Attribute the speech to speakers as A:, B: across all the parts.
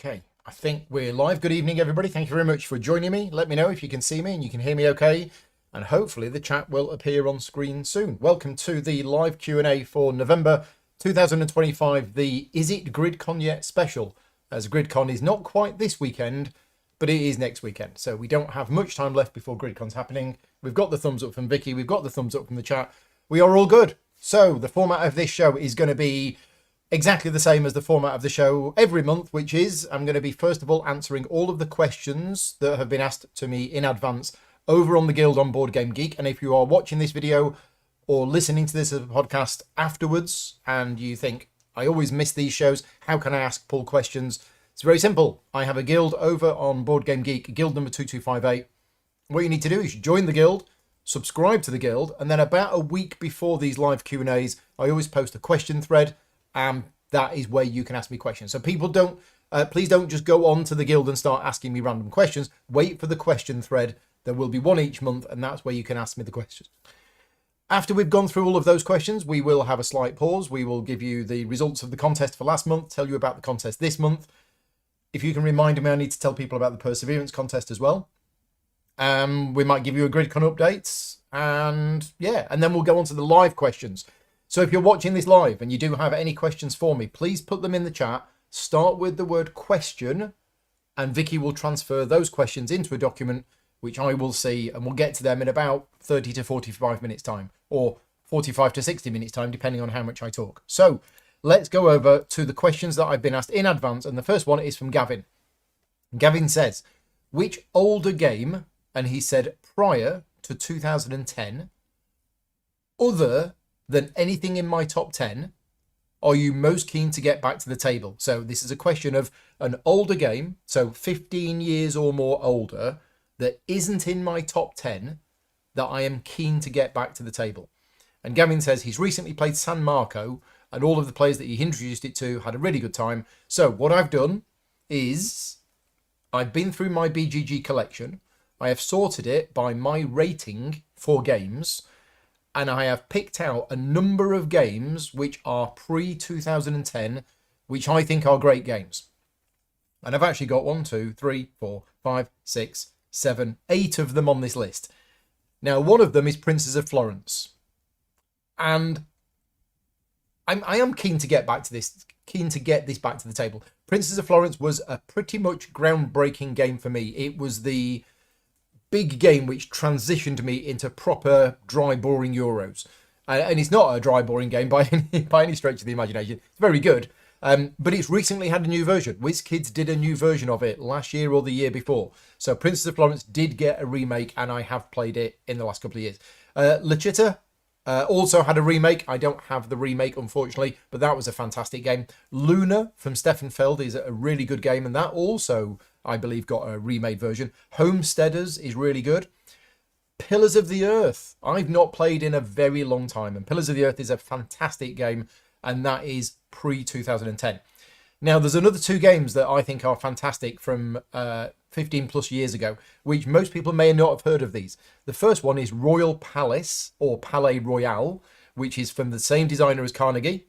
A: Okay, I think we're live. Good evening, everybody. Thank you very much for joining me. Let me know if you can see me and you can hear me okay. And hopefully the chat will appear on screen soon. Welcome to the live Q&A for November 2025, the Is It GridCon Yet special, as GridCon is not quite this weekend, but it is next weekend. So we don't have much time left before GridCon's happening. We've got the thumbs up from Vicky. We've got the thumbs up from the chat. We are all good. So the format of this show is going to be exactly the same as the format of the show every month, which is I'm going to be first of all answering all of the questions that have been asked to me in advance over on the Guild on Board Game Geek. And if you are watching this video or listening to this as a podcast afterwards and you think, I always miss these shows, how can I ask Paul questions? It's very simple. I have a guild over on Board Game Geek, guild number 2258. What you need to do is join the guild, subscribe to the guild, and then about a week before these live Q&As, I always post a question thread. That is where you can ask me questions. So people please don't just go on to the guild and start asking me random questions. Wait for the question thread. There will be one each month, and that's where you can ask me the questions. After we've gone through all of those questions, we will have a slight pause. We will give you the results of the contest for last month, tell you about the contest this month. If you can remind me, I need to tell people about the Perseverance contest as well. We might give you a GridCon update, and then we'll go on to the live questions. So if you're watching this live and you do have any questions for me, please put them in the chat. Start with the word question, and Vicky will transfer those questions into a document, which I will see, and we'll get to them in about 30 to 45 minutes time, or 45 to 60 minutes time, depending on how much I talk. So let's go over to the questions that I've been asked in advance. And the first one is from Gavin. Gavin says, which older game, and he said prior to 2010, other than anything in my top 10, are you most keen to get back to the table? So this is a question of an older game, so 15 years or more older, that isn't in my top 10 that I am keen to get back to the table. And Gavin says he's recently played San Marco, and all of the players that he introduced it to had a really good time. So what I've done is I've been through my BGG collection. I have sorted it by my rating for games, and I have picked out a number of games which are pre-2010, which I think are great games. And I've actually got 1, 2, 3, 4, 5, 6, 7, 8 of them on this list. Now, one of them is Princes of Florence. And I am keen to get back to this, keen to get this back to the table. Princes of Florence was a pretty much groundbreaking game for me. It was the big game which transitioned me into proper dry, boring Euros. And it's not a dry, boring game by any stretch of the imagination. It's very good. But it's recently had a new version. WizKids did a new version of it last year or the year before. So Princess of Florence did get a remake, and I have played it in the last couple of years. La Città also had a remake. I don't have the remake, unfortunately, but that was a fantastic game. Luna from Stefan Feld is a really good game, and that also, I believe, got a remade version. Homesteaders is really good. Pillars of the Earth, I've not played in a very long time, and Pillars of the Earth is a fantastic game, and that is pre-2010. Now, there's another 2 games that I think are fantastic from 15 plus years ago, which most people may not have heard of these. The first one is Royal Palace, or Palais Royal, which is from the same designer as Carnegie,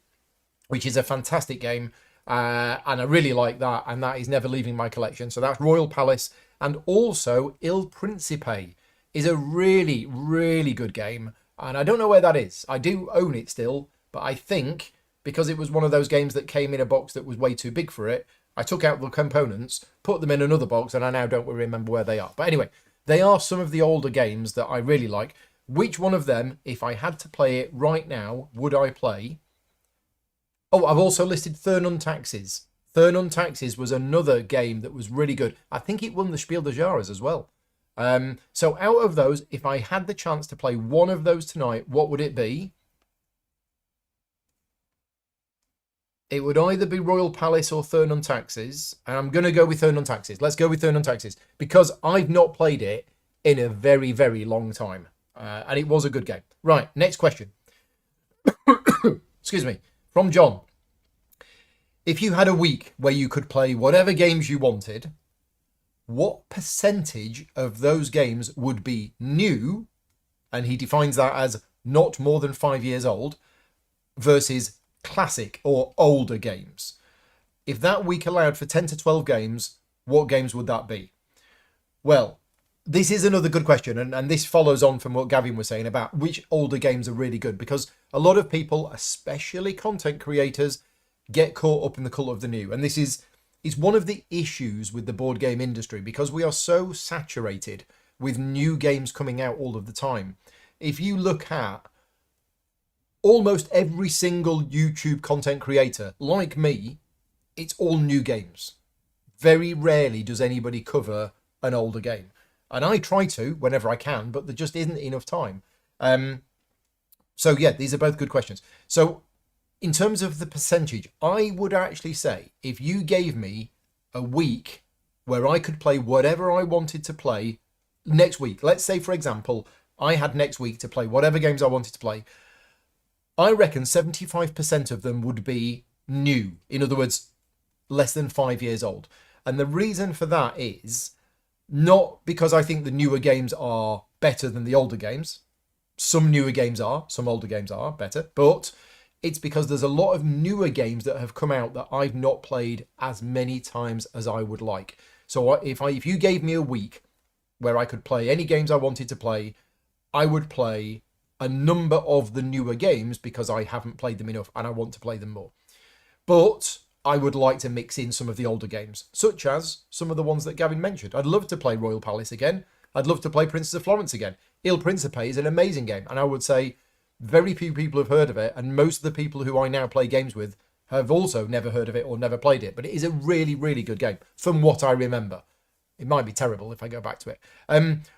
A: which is a fantastic game. And I really like that, and that is never leaving my collection. So that's Royal Palace. And also Il Principe is a really, really good game, and I don't know where that is. I do own it still, but I think because it was one of those games that came in a box that was way too big for it, I took out the components, put them in another box, and I now don't remember where they are. But anyway, they are some of the older games that I really like. Which one of them, if I had to play it right now, would I play? Oh, I've also listed Thurn Taxes. Thurn Taxes was another game that was really good. I think it won the Spiel des Jahres as well. So out of those, if I had the chance to play one of those tonight, what would it be? It would either be Royal Palace or Thurn Taxes. And I'm going to go with Thurn Taxes. Let's go with Thurn Taxes, because I've not played it in a very, very long time. And it was a good game. Right, next question. Excuse me. From John. If you had a week where you could play whatever games you wanted, what percentage of those games would be new, and he defines that as not more than 5 years old, versus classic or older games? If that week allowed for 10 to 12 games, what games would that be? Well, this is another good question, and this follows on from what Gavin was saying about which older games are really good, because a lot of people, especially content creators, get caught up in the cult of the new. And this is one of the issues with the board game industry, because we are so saturated with new games coming out all of the time. If you look at almost every single YouTube content creator, like me, it's all new games. Very rarely does anybody cover an older game. And I try to whenever I can, but there just isn't enough time. So yeah, these are both good questions. So in terms of the percentage, I would actually say if you gave me a week where I could play whatever I wanted to play next week, let's say, for example, I had next week to play whatever games I wanted to play, I reckon 75% of them would be new. In other words, less than 5 years old. And the reason for that is not because I think the newer games are better than the older games. Some newer games are, some older games are better, but it's because there's a lot of newer games that have come out that I've not played as many times as I would like. So if you gave me a week where I could play any games I wanted to play, I would play a number of the newer games because I haven't played them enough and I want to play them more. But I would like to mix in some of the older games, such as some of the ones that Gavin mentioned. I'd love to play Royal Palace again. I'd love to play Princess of Florence again. Il Principe is an amazing game, and I would say very few people have heard of it, and most of the people who I now play games with have also never heard of it or never played it. But it is a really, really good game, from what I remember. It might be terrible if I go back to it.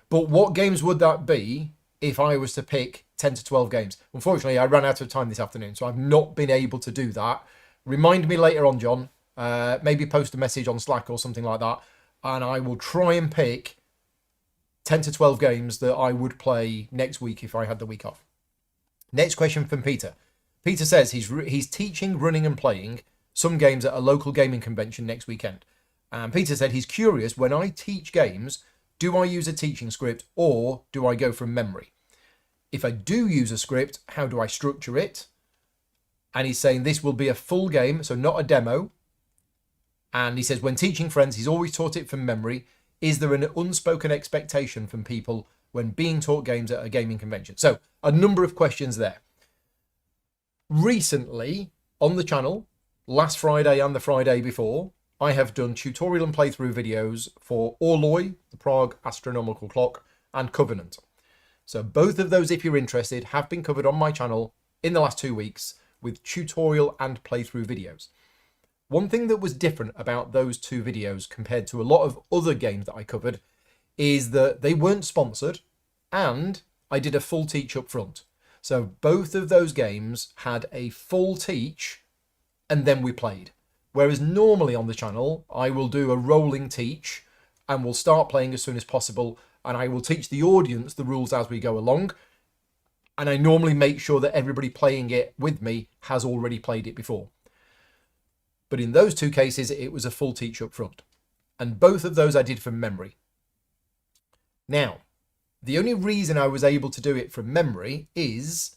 A: But what games would that be if I was to pick 10 to 12 games? Unfortunately, I ran out of time this afternoon, so I've not been able to do that. Remind me later on, John. Maybe post a message on Slack or something like that, and I will try and pick 10 to 12 games that I would play next week if I had the week off. Next question from Peter. Peter says he's teaching, running and playing some games at a local gaming convention next weekend. And Peter said he's curious, when I teach games, do I use a teaching script or do I go from memory? If I do use a script, how do I structure it? And he's saying this will be a full game, so not a demo. And he says when teaching friends, he's always taught it from memory. Is there an unspoken expectation from people when being taught games at a gaming convention? So a number of questions there. Recently on the channel, last Friday and the Friday before, I have done tutorial and playthrough videos for Orloy, the Prague Astronomical Clock, and Covenant. So both of those, if you're interested, have been covered on my channel in the last 2 weeks with tutorial and playthrough videos. One thing that was different about those two videos compared to a lot of other games that I covered is that they weren't sponsored and I did a full teach up front. So both of those games had a full teach and then we played. Whereas normally on the channel, I will do a rolling teach and we'll start playing as soon as possible and I will teach the audience the rules as we go along. And I normally make sure that everybody playing it with me has already played it before. But in those two cases, it was a full teach up front. And both of those I did from memory. Now, the only reason I was able to do it from memory is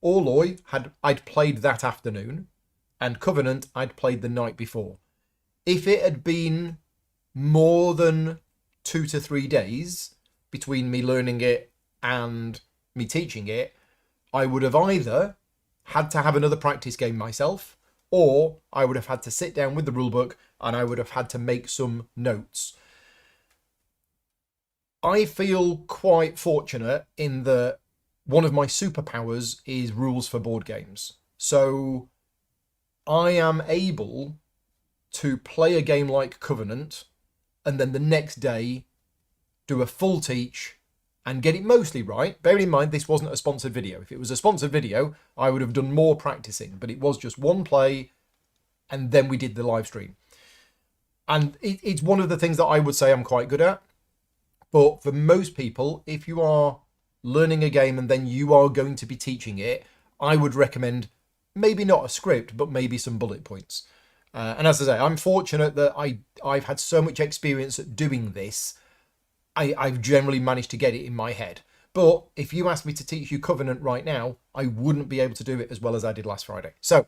A: Orloy I'd played that afternoon and Covenant I'd played the night before. If it had been more than 2 to 3 days between me learning it and me teaching it, I would have either had to have another practice game myself, or I would have had to sit down with the rulebook and I would have had to make some notes. I feel quite fortunate in that one of my superpowers is rules for board games. So I am able to play a game like Covenant and then the next day do a full teach and get it mostly right. Bearing in mind, this wasn't a sponsored video. If it was a sponsored video, I would have done more practicing, but it was just one play and then we did the live stream. And it's one of the things that I would say I'm quite good at. But for most people, if you are learning a game and then you are going to be teaching it, I would recommend maybe not a script, but maybe some bullet points. And as I say, I'm fortunate that I've had so much experience at doing this. I've generally managed to get it in my head. But if you asked me to teach you Covenant right now, I wouldn't be able to do it as well as I did last Friday. So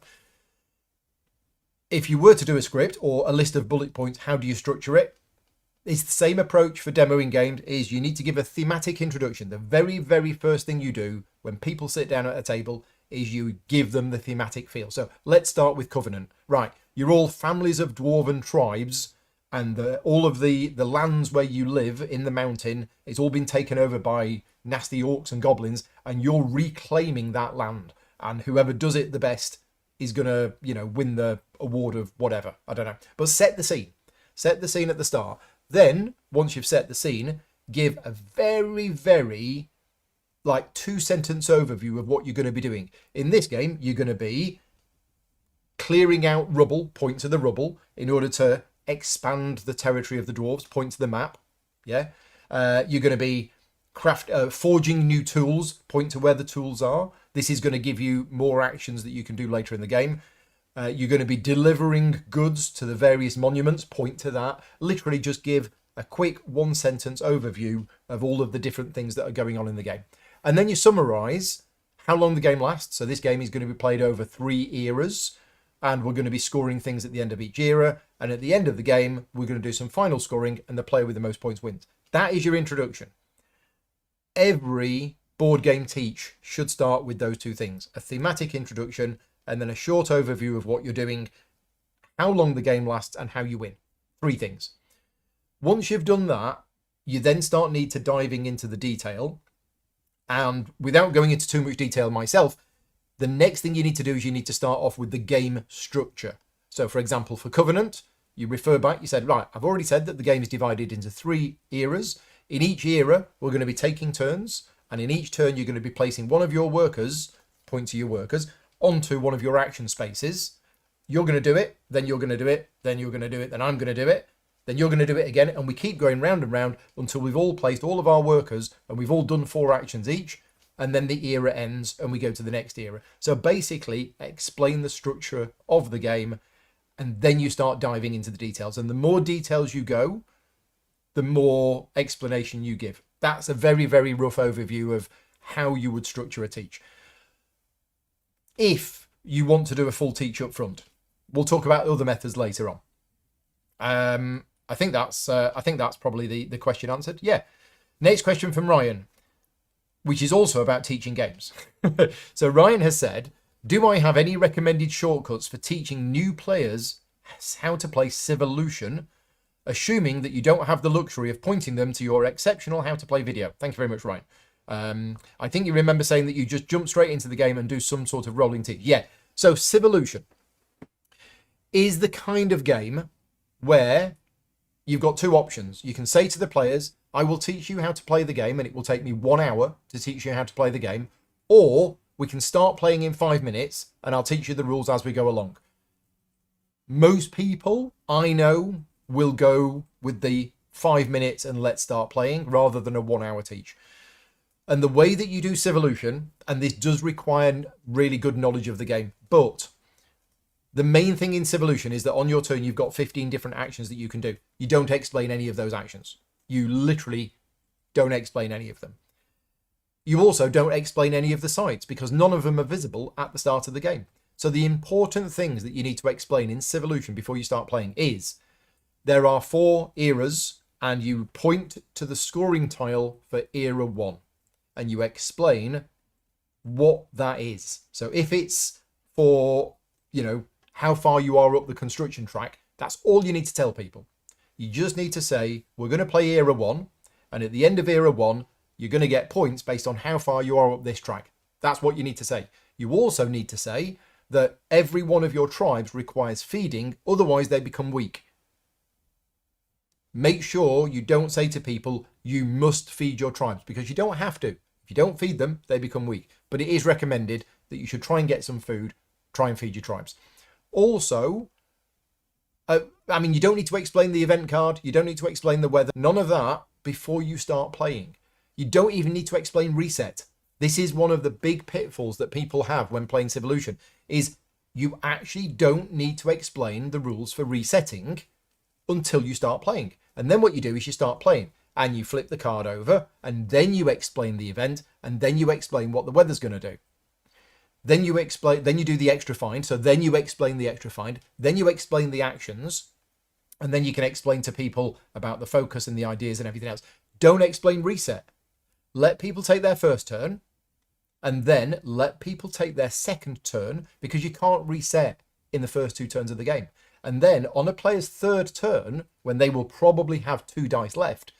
A: If you were to do a script or a list of bullet points, how do you structure it? It's the same approach for demoing games. Is you need to give a thematic introduction. The very, very first thing you do when people sit down at a table is you give them the thematic feel. So let's start with Covenant. Right, you're all families of dwarven tribes, and all of the lands where you live in the mountain, it's all been taken over by nasty orcs and goblins, and you're reclaiming that land. And whoever does it the best is gonna, win the award of whatever. I don't know. But set the scene. Set the scene at the start. Then, once you've set the scene, give a very, very 2-sentence overview of what you're going to be doing. In this game, you're going to be clearing out rubble, point to the rubble, in order to expand the territory of the dwarves, point to the map. Yeah. You're going to be forging new tools, point to where the tools are. This is going to give you more actions that you can do later in the game. You're going to be delivering goods to the various monuments, point to that. Literally just give a quick 1-sentence overview of all of the different things that are going on in the game. And then you summarize how long the game lasts. So this game is going to be played over 3 eras, and we're going to be scoring things at the end of each era. And at the end of the game, we're going to do some final scoring, and the player with the most points wins. That is your introduction. Every board game teach should start with those 2 things: a thematic introduction and then a short overview of what you're doing, how long the game lasts, and how you win. 3 things. Once you've done that, you then start diving into the detail. And without going into too much detail myself, the next thing you need to do is you need to start off with the game structure. So for example, for Covenant, you refer back, you said, right, I've already said that the game is divided into 3 eras. In each era, we're going to be taking turns. And in each turn, you're going to be placing one of your workers, point to your workers, onto one of your action spaces. You're going to do it, then you're going to do it, then you're going to do it, then I'm going to do it, then you're going to do it again, and we keep going round and round until we've all placed all of our workers and we've all done 4 actions each, and then the era ends and we go to the next era. So basically, explain the structure of the game, and then you start diving into the details. And the more details you go, the more explanation you give. That's a very, very rough overview of how you would structure a teach. If you want to do a full teach up front, we'll talk about other methods later on. I think that's probably the question answered. Yeah. Next question from Ryan, which is also about teaching games. So Ryan has said, do I have any recommended shortcuts for teaching new players how to play Civolution, assuming that you don't have the luxury of pointing them to your exceptional how to play video? Thank you very much, Ryan. I think you remember saying that you just jump straight into the game and do some sort of rolling teach. Yeah. So Civolution is the kind of game where you've got 2 options. You can say to the players, I will teach you how to play the game and it will take me 1 hour to teach you how to play the game. Or we can start playing in 5 minutes and I'll teach you the rules as we go along. Most people I know will go with the 5 minutes and let's start playing rather than a 1 hour teach. And the way that you do Civolution, and this does require really good knowledge of the game, but the main thing in Civolution is that on your turn, you've got 15 different actions that you can do. You don't explain any of those actions. You literally don't explain any of them. You also don't explain any of the sides because none of them are visible at the start of the game. So the important things that you need to explain in Civolution before you start playing is there are 4 eras and you point to the scoring tile for era 1 and you explain what that is. So if it's for, how far you are up the construction track, that's all you need to tell people. You just need to say, we're going to play era 1, and at the end of era 1, you're going to get points based on how far you are up this track. That's what you need to say. You also need to say that every one of your tribes requires feeding, otherwise they become weak. Make sure you don't say to people, you must feed your tribes, because you don't have to. If you don't feed them, they become weak. But it is recommended that you should try and get some food, try and feed your tribes. Also, you don't need to explain the event card. You don't need to explain the weather. None of that before you start playing. You don't even need to explain reset. This is one of the big pitfalls that people have when playing Civolution, is you actually don't need to explain the rules for resetting until you start playing. And then what you do is you start playing and you flip the card over and then you explain the event and then you explain what the weather's going to do. Then you explain, then you do the extra find. So then you explain the extra find. Then you explain the actions. And then you can explain to people about the focus and the ideas and everything else. Don't explain reset. Let people take their first turn. And then let people take their second turn, because you can't reset in the first 2 turns of the game. And then on a player's third turn, when they will probably have 2 dice left,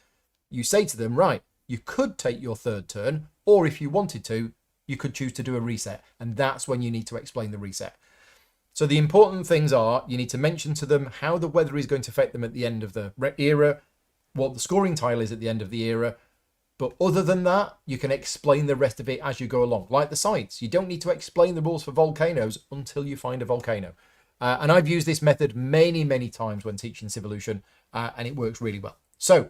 A: you say to them, right, you could take your third turn, or if you wanted to, you could choose to do a reset. And that's when you need to explain the reset. So the important things are, you need to mention to them how the weather is going to affect them at the end of the era, what the scoring tile is at the end of the era. But other than that, you can explain the rest of it as you go along. Like the sites, you don't need to explain the rules for volcanoes until you find a volcano. And I've used this method many, many times when teaching Civolution, and it works really well. So,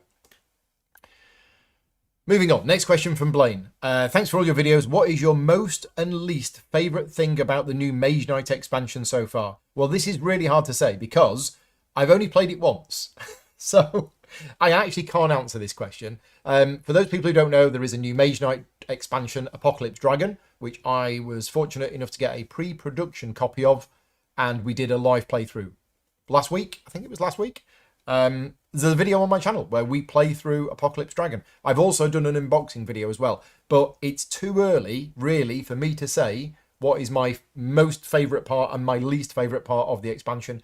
A: moving on. Next question from Blaine. Thanks for all your videos. What is your most and least favourite thing about the new Mage Knight expansion so far? Well, this is really hard to say because I've only played it once. So I actually can't answer this question. For those people who don't know, there is a new Mage Knight expansion, Apocalypse Dragon, which I was fortunate enough to get a pre-production copy of, and we did a live playthrough last week. I think it was last week. There's a video on my channel where we play through Apocalypse Dragon. I've also done an unboxing video as well, but it's too early, really, for me to say what is my most favourite part and my least favourite part of the expansion,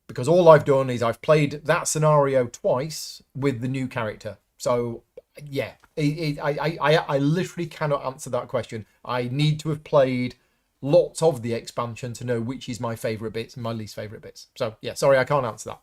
A: because all I've done is I've played that scenario twice with the new character. So, yeah, I literally cannot answer that question. I need to have played lots of the expansion to know which is my favourite bits and my least favourite bits. So, yeah, sorry, I can't answer that.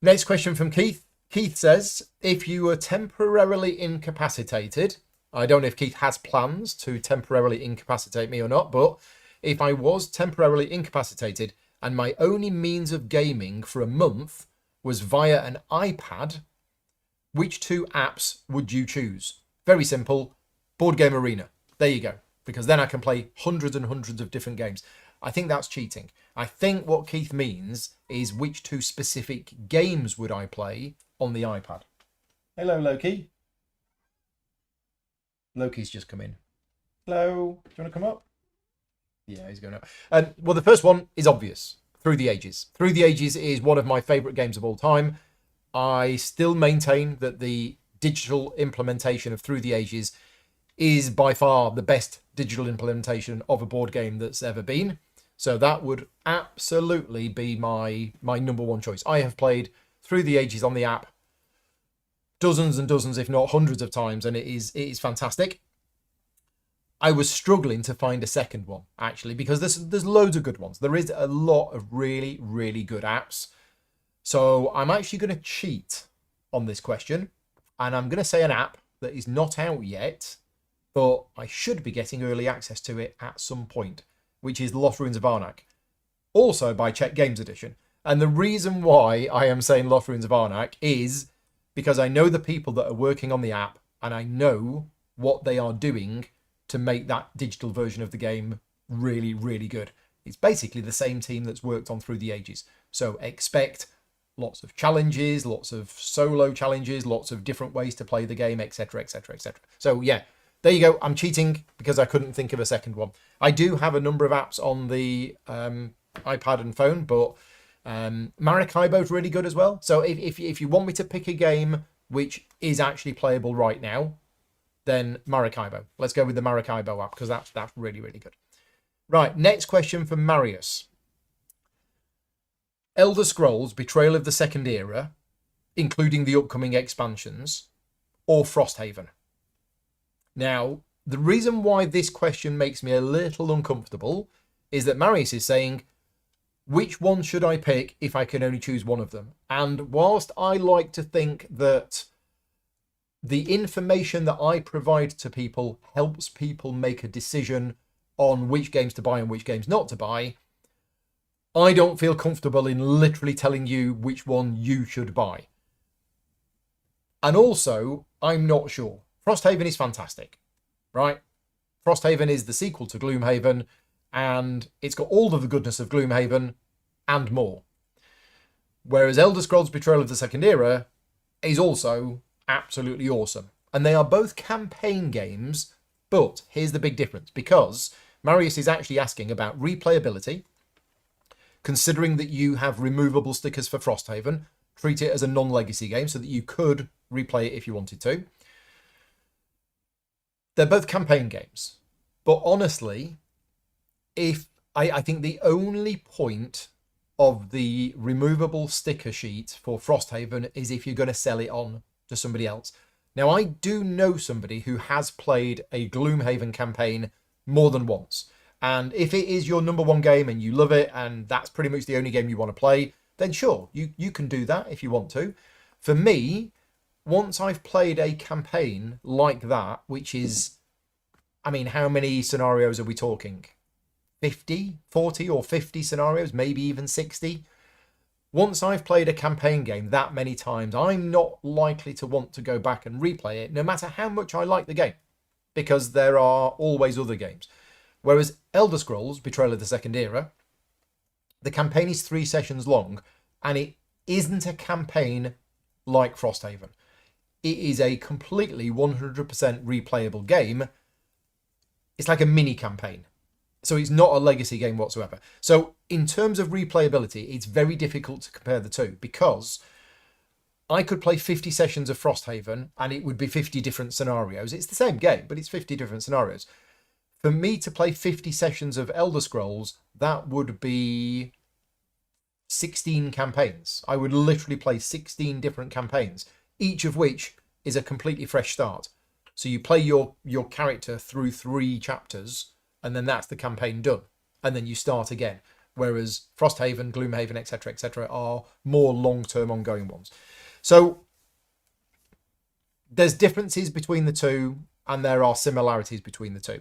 A: Next question from Keith. Keith says, if you were temporarily incapacitated, I don't know if Keith has plans to temporarily incapacitate me or not, but if I was temporarily incapacitated and my only means of gaming for a month was via an iPad, which 2 apps would you choose? Very simple, Board Game Arena. There you go. Because then I can play hundreds and hundreds of different games. I think that's cheating. I think what Keith means is which 2 specific games would I play on the iPad. Hello, Loki. Loki's just come in. Hello. Do you want to come up? Yeah, he's going up. Well, the first one is obvious. Through the Ages. Through the Ages is one of my favourite games of all time. I still maintain that the digital implementation of Through the Ages is by far the best digital implementation of a board game that's ever been. So that would absolutely be my number one choice. I have played Through the Ages on the app dozens and dozens, if not hundreds of times, and it is fantastic. I was struggling to find a second one, actually, because there's loads of good ones. There is a lot of really, really good apps. So I'm actually going to cheat on this question, and I'm going to say an app that is not out yet, but I should be getting early access to it at some point, which is Lost Ruins of Arnak, also by Czech Games Edition. And the reason why I am saying Lost Ruins of Arnak is because I know the people that are working on the app, and I know what they are doing to make that digital version of the game really, really good. It's basically the same team that's worked on Through the Ages. So expect lots of challenges, lots of solo challenges, lots of different ways to play the game, etc., etc., etc. So yeah, there you go. I'm cheating because I couldn't think of a second one. I do have a number of apps on the iPad and phone, but Maracaibo is really good as well. So if you want me to pick a game which is actually playable right now, then Maracaibo. Let's go with the Maracaibo app because that's really, really good. Right, next question from Marius. Elder Scrolls Betrayal of the Second Era, including the upcoming expansions, or Frosthaven? Now, the reason why this question makes me a little uncomfortable is that Marius is saying, which one should I pick if I can only choose one of them? And whilst I like to think that the information that I provide to people helps people make a decision on which games to buy and which games not to buy, I don't feel comfortable in literally telling you which one you should buy. And also, I'm not sure. Frosthaven is fantastic, right? Frosthaven is the sequel to Gloomhaven, and it's got all of the goodness of Gloomhaven and more. Whereas Elder Scrolls Betrayal of the Second Era is also absolutely awesome. And they are both campaign games, but here's the big difference. Because Marius is actually asking about replayability, considering that you have removable stickers for Frosthaven. Treat it as a non-legacy game so that you could replay it if you wanted to. They're both campaign games. But honestly, if I think the only point of the removable sticker sheet for Frosthaven is if you're going to sell it on to somebody else. Now, I do know somebody who has played a Gloomhaven campaign more than once. And if it is your number one game and you love it and that's pretty much the only game you want to play, then sure, you can do that if you want to. For me, once I've played a campaign like that, which is, I mean, how many scenarios are we talking? 50, 40 or 50 scenarios, maybe even 60. Once I've played a campaign game that many times, I'm not likely to want to go back and replay it, no matter how much I like the game, because there are always other games. Whereas Elder Scrolls Betrayal of the Second Era, the campaign is 3 sessions long, and it isn't a campaign like Frosthaven. It is a completely 100% replayable game. It's like a mini campaign. So it's not a legacy game whatsoever. So in terms of replayability, it's very difficult to compare the two, because I could play 50 sessions of Frosthaven and it would be 50 different scenarios. It's the same game, but it's 50 different scenarios. For me to play 50 sessions of Elder Scrolls, that would be 16 campaigns. I would literally play 16 different campaigns, each of which is a completely fresh start. So you play your character through 3 chapters, and then that's the campaign done. And then you start again. Whereas Frosthaven, Gloomhaven, etc., are more long-term ongoing ones. So there's differences between the two, and there are similarities between the two.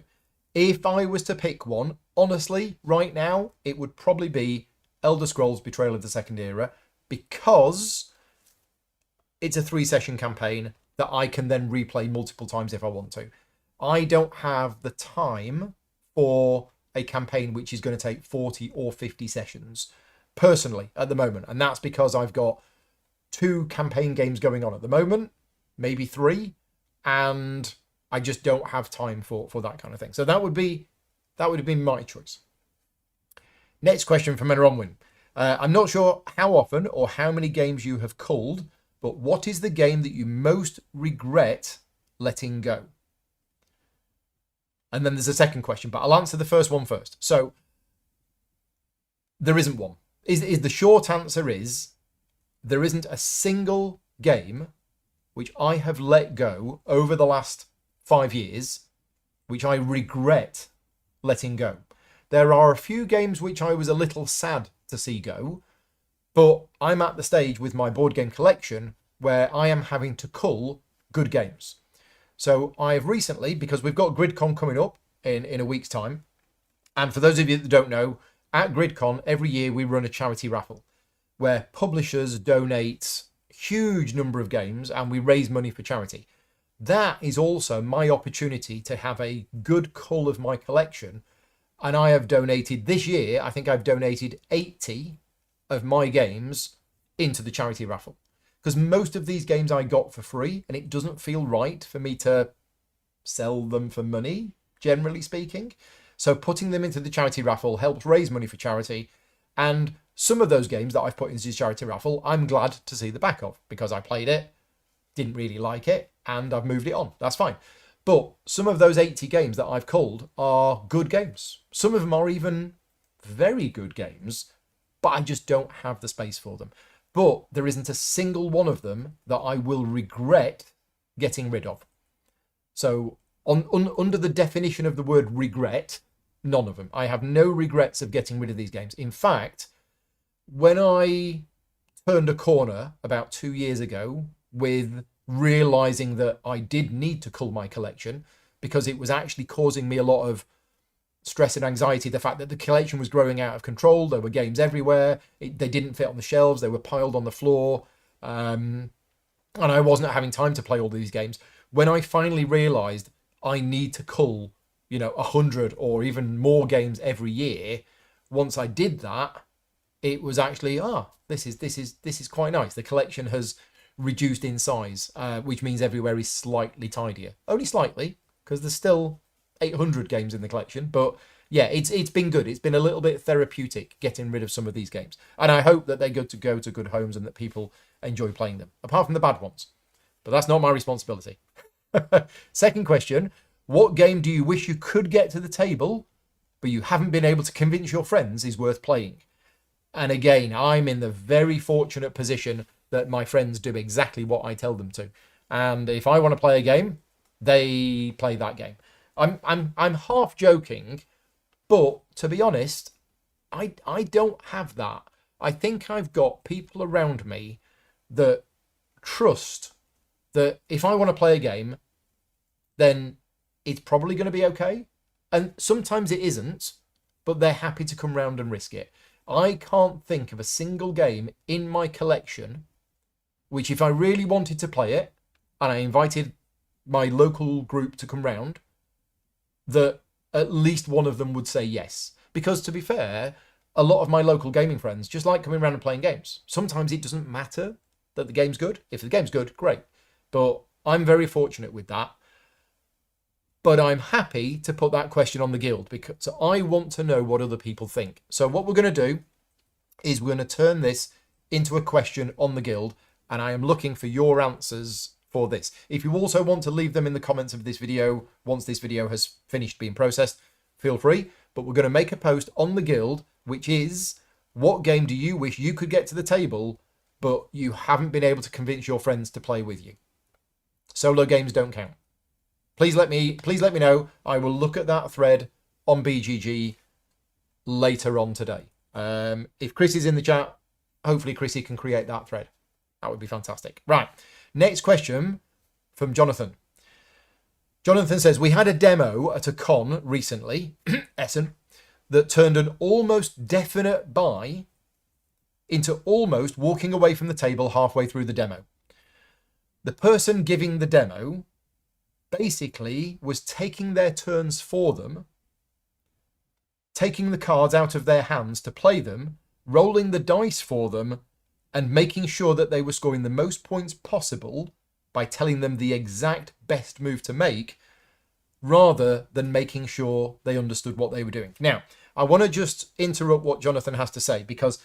A: If I was to pick one, honestly, right now, it would probably be Elder Scrolls Betrayal of the Second Era, because it's a 3-session campaign that I can then replay multiple times if I want to. I don't have the time for a campaign which is going to take 40 or 50 sessions personally at the moment. And that's because I've got 2 campaign games going on at the moment, maybe 3, and I just don't have time for that kind of thing. So that would have been my choice. Next question from Enronwin. I'm not sure how often or how many games you have culled, but what is the game that you most regret letting go? And then there's a second question, but I'll answer the first one first. So there isn't one. The short answer is there isn't a single game which I have let go over the last 5 years which I regret letting go. There are a few games which I was a little sad to see go, but I'm at the stage with my board game collection where I am having to cull good games. So I've recently, because we've got GridCon coming up in a week's time, and for those of you that don't know, at GridCon every year we run a charity raffle where publishers donate a huge number of games and we raise money for charity. That is also my opportunity to have a good cull of my collection, and I have donated this year, I think I've donated 80 of my games into the charity raffle. Because most of these games I got for free, and it doesn't feel right for me to sell them for money, generally speaking. So putting them into the charity raffle helps raise money for charity. And some of those games that I've put into the charity raffle, I'm glad to see the back of, because I played it, didn't really like it, and I've moved it on. That's fine. But some of those 80 games that I've culled are good games. Some of them are even very good games, but I just don't have the space for them. But there isn't a single one of them that I will regret getting rid of. So under the definition of the word regret, none of them. I have no regrets of getting rid of these games. In fact, when I turned a corner about 2 years ago with realizing that I did need to cull my collection because it was actually causing me a lot of stress and anxiety, the fact that the collection was growing out of control. There were games everywhere. They didn't fit on the shelves. They were piled on the floor. And I wasn't having time to play all these games. When I finally realized I need to cull, 100 or even more games every year, once I did that, it was actually, this is quite nice. The collection has reduced in size, which means everywhere is slightly tidier. Only slightly, because there's still 800 games in the collection, but yeah, it's been good. It's been a little bit therapeutic getting rid of some of these games, and I hope that they go to good homes and that people enjoy playing them, apart from the bad ones. But that's not my responsibility. Second question: what game do you wish you could get to the table, but you haven't been able to convince your friends is worth playing? And again, I'm in the very fortunate position that my friends do exactly what I tell them to. And if I want to play a game, they play that game. I'm half joking, but to be honest, I don't have that. I think I've got people around me that trust that if I want to play a game, then it's probably going to be okay. And sometimes it isn't, but they're happy to come round and risk it. I can't think of a single game in my collection which, if I really wanted to play it and I invited my local group to come round, that at least one of them would say yes. Because to be fair, a lot of my local gaming friends just like coming around and playing games. Sometimes it doesn't matter that the game's good. If the game's good, great. But I'm very fortunate with that. But I'm happy to put that question on the guild because I want to know what other people think. So what we're going to do is we're going to turn this into a question on the guild, and I am looking for your answers for this. If you also want to leave them in the comments of this video, once this video has finished being processed, feel free. But we're going to make a post on the guild, which is, what game do you wish you could get to the table, but you haven't been able to convince your friends to play with you? Solo games don't count. Please let me know. I will look at that thread on BGG later on today. If Chris is in the chat, hopefully Chrissy can create that thread. That would be fantastic. Right. Next question from Jonathan. Jonathan says, we had a demo at a con recently, Essen, that turned an almost definite buy into almost walking away from the table halfway through the demo. The person giving the demo basically was taking their turns for them, taking the cards out of their hands to play them, rolling the dice for them, and making sure that they were scoring the most points possible by telling them the exact best move to make, rather than making sure they understood what they were doing. Now, I want to just interrupt what Jonathan has to say, because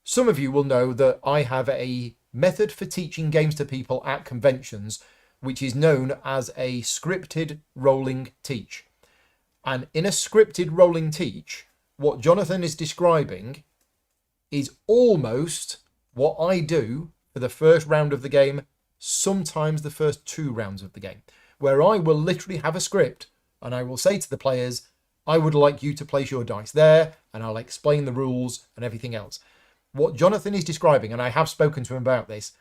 A: some of you will know that I have a method for teaching games to people at conventions, which is known as a scripted rolling teach. And in a scripted rolling teach, what Jonathan is describing is almost what I do for the first round of the game, sometimes the first 2 rounds of the game, where I will literally have a script and I will say to the players, I would like you to place your dice there, and I'll explain the rules and everything else. What Jonathan is describing, and I have spoken to him about this,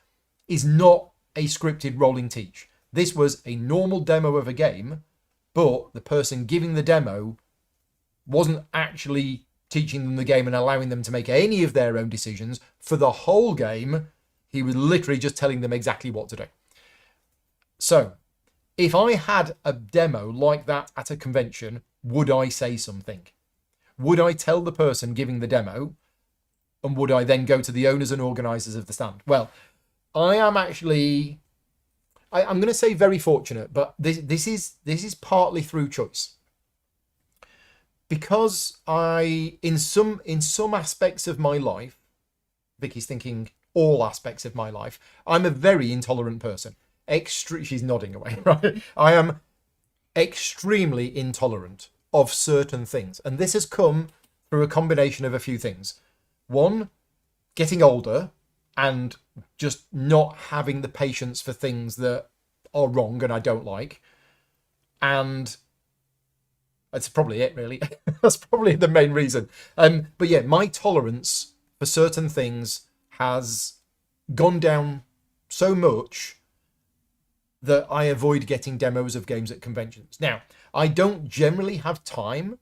A: is not a scripted rolling teach. This was a normal demo of a game, but the person giving the demo wasn't actually teaching them the game and allowing them to make any of their own decisions for the whole game. He was literally just telling them exactly what to do. So, if I had a demo like that at a convention, would I say something? Would I tell the person giving the demo, and would I then go to the owners and organisers of the stand? Well, I am actually, I'm going to say very fortunate, but this is partly through choice. Because in some aspects of my life, Vicky's thinking all aspects of my life, I'm a very intolerant person. She's nodding away, right? I am extremely intolerant of certain things. And this has come through a combination of a few things. One, getting older and just not having the patience for things that are wrong and I don't like. And that's probably it, really. That's probably the main reason. But yeah, my tolerance for certain things has gone down so much that I avoid getting demos of games at conventions. Now, I don't generally have time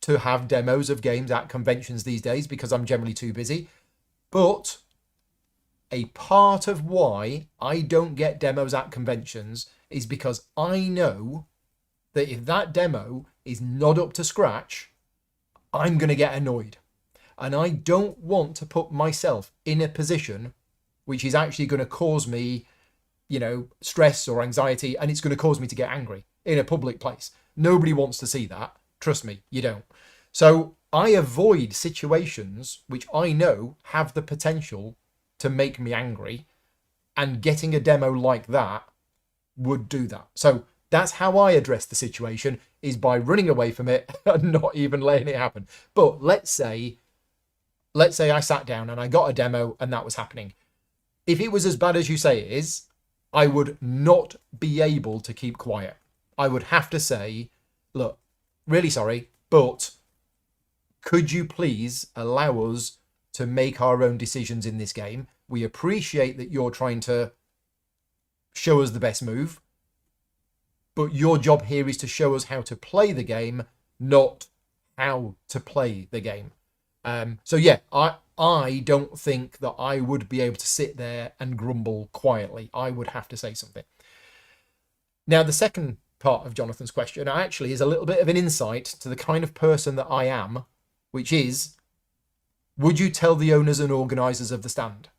A: to have demos of games at conventions these days because I'm generally too busy. But a part of why I don't get demos at conventions is because I know that if that demo is not up to scratch, I'm going to get annoyed. And I don't want to put myself in a position which is actually going to cause me, stress or anxiety, and it's going to cause me to get angry in a public place. Nobody wants to see that. Trust me, you don't. So I avoid situations which I know have the potential to make me angry, and getting a demo like that would do that. So that's how I address the situation, is by running away from it and not even letting it happen. But let's say I sat down and I got a demo and that was happening. If it was as bad as you say it is, I would not be able to keep quiet. I would have to say, look, really sorry, but could you please allow us to make our own decisions in this game? We appreciate that you're trying to show us the best move, but your job here is to show us how to play the game, not how to play the game. So yeah, I don't think that I would be able to sit there and grumble quietly. I would have to say something. Now, the second part of Jonathan's question actually is a little bit of an insight to the kind of person that I am, which is, would you tell the owners and organisers of the stand?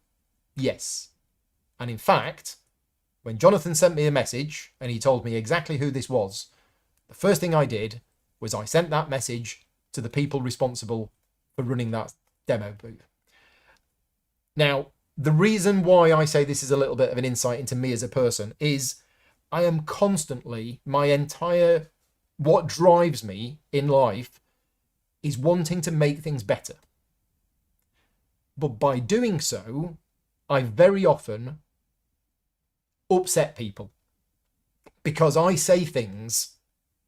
A: Yes. And in fact, when Jonathan sent me a message and he told me exactly who this was, the first thing I did was I sent that message to the people responsible for running that demo booth. Now, the reason why I say this is a little bit of an insight into me as a person is I am constantly, what drives me in life is wanting to make things better. But by doing so, I very often upset people because I say things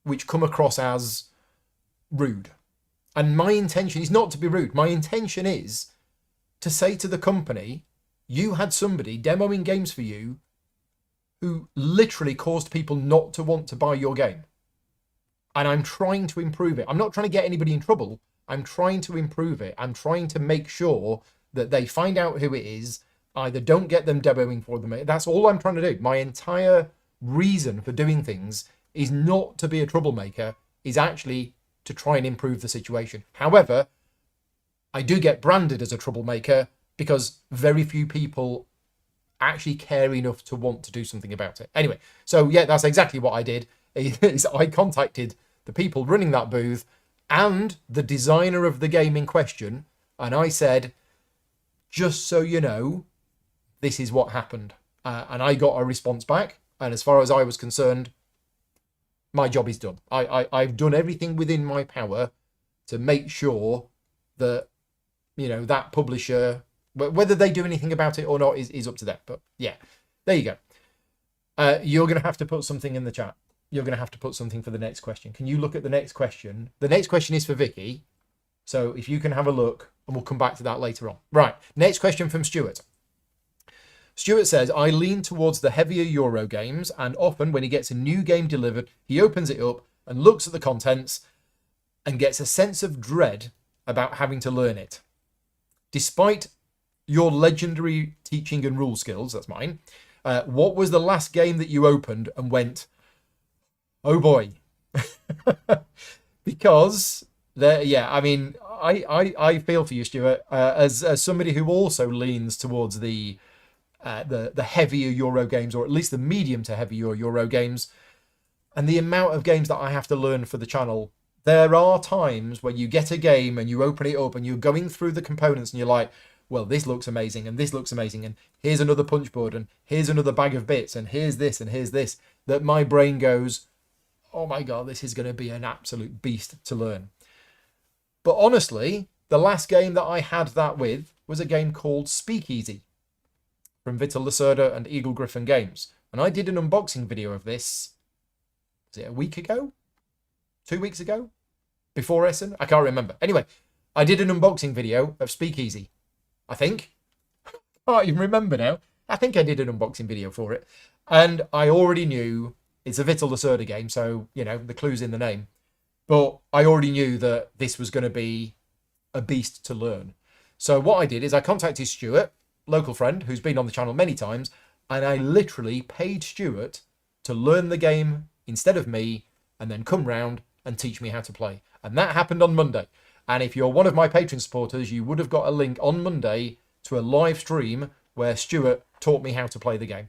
A: which come across as rude. And my intention is not to be rude. My intention is to say to the company, you had somebody demoing games for you who literally caused people not to want to buy your game. And I'm trying to improve it. I'm not trying to get anybody in trouble. I'm trying to improve it. I'm trying to make sure that they find out who it is, either don't get them demoing for them. That's all I'm trying to do. My entire reason for doing things is not to be a troublemaker, is actually to try and improve the situation. However, I do get branded as a troublemaker because very few people actually care enough to want to do something about it. Anyway, so yeah, that's exactly what I did. Is I contacted the people running that booth and the designer of the game in question, and I said, just so you know, this is what happened. And I got a response back, and as far as I was concerned, my job is done. I've done everything within my power to make sure that, that publisher, whether they do anything about it or not is up to them. But yeah, there you go. You're going to have to put something in the chat. You're going to have to put something for the next question. Can you look at the next question? The next question is for Vicky. So if you can have a look, and we'll come back to that later on. Right, next question from Stuart. Stuart says, I lean towards the heavier Euro games, and often when he gets a new game delivered, he opens it up and looks at the contents and gets a sense of dread about having to learn it. Despite your legendary teaching and rule skills, that's mine, what was the last game that you opened and went, oh boy? Because, I feel for you, Stuart, as somebody who also leans towards the heavier Euro games, or at least the medium to heavier Euro games, and the amount of games that I have to learn for the channel. There are times when you get a game and you open it up and you're going through the components and you're like, well, this looks amazing and this looks amazing and here's another punch board and here's another bag of bits and here's this and here's this, that my brain goes, oh my God, this is going to be an absolute beast to learn. But honestly, the last game that I had that with was a game called Speakeasy from Vital Lacerda and Eagle Griffin Games. And I did an unboxing video of this, was it a week ago? 2 weeks ago? Before Essen? I can't remember. Anyway, I did an unboxing video of Speakeasy, I think. I can't even remember now. I think I did an unboxing video for it. And I already knew it's a Vital Lacerda game, so, the clue's in the name. But I already knew that this was going to be a beast to learn. So what I did is I contacted Stuart, local friend who's been on the channel many times, and I literally paid Stuart to learn the game instead of me and then come round and teach me how to play. And that happened on Monday. And if you're one of my Patreon supporters, you would have got a link on Monday to a live stream where Stuart taught me how to play the game.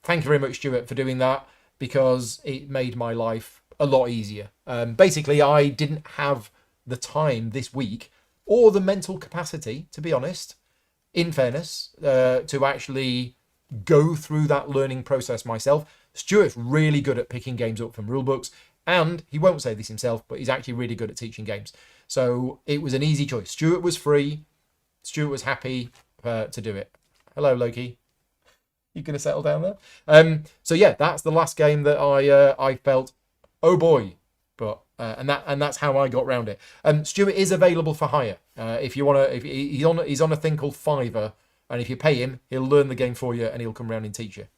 A: Thank you very much, Stuart, for doing that, because it made my life a lot easier. Basically, I didn't have the time this week or the mental capacity, to be honest, in fairness, to actually go through that learning process myself. Stuart's really good at picking games up from rulebooks, and he won't say this himself, but he's actually really good at teaching games. So it was an easy choice. Stuart was free. Stuart was happy to do it. Hello, Loki. You gonna settle down there? So yeah, that's the last game that I felt, oh boy, but and that's how I got round it. Stuart is available for hire. If you wanna, if he's on a thing called Fiverr, and if you pay him, he'll learn the game for you and he'll come round and teach you.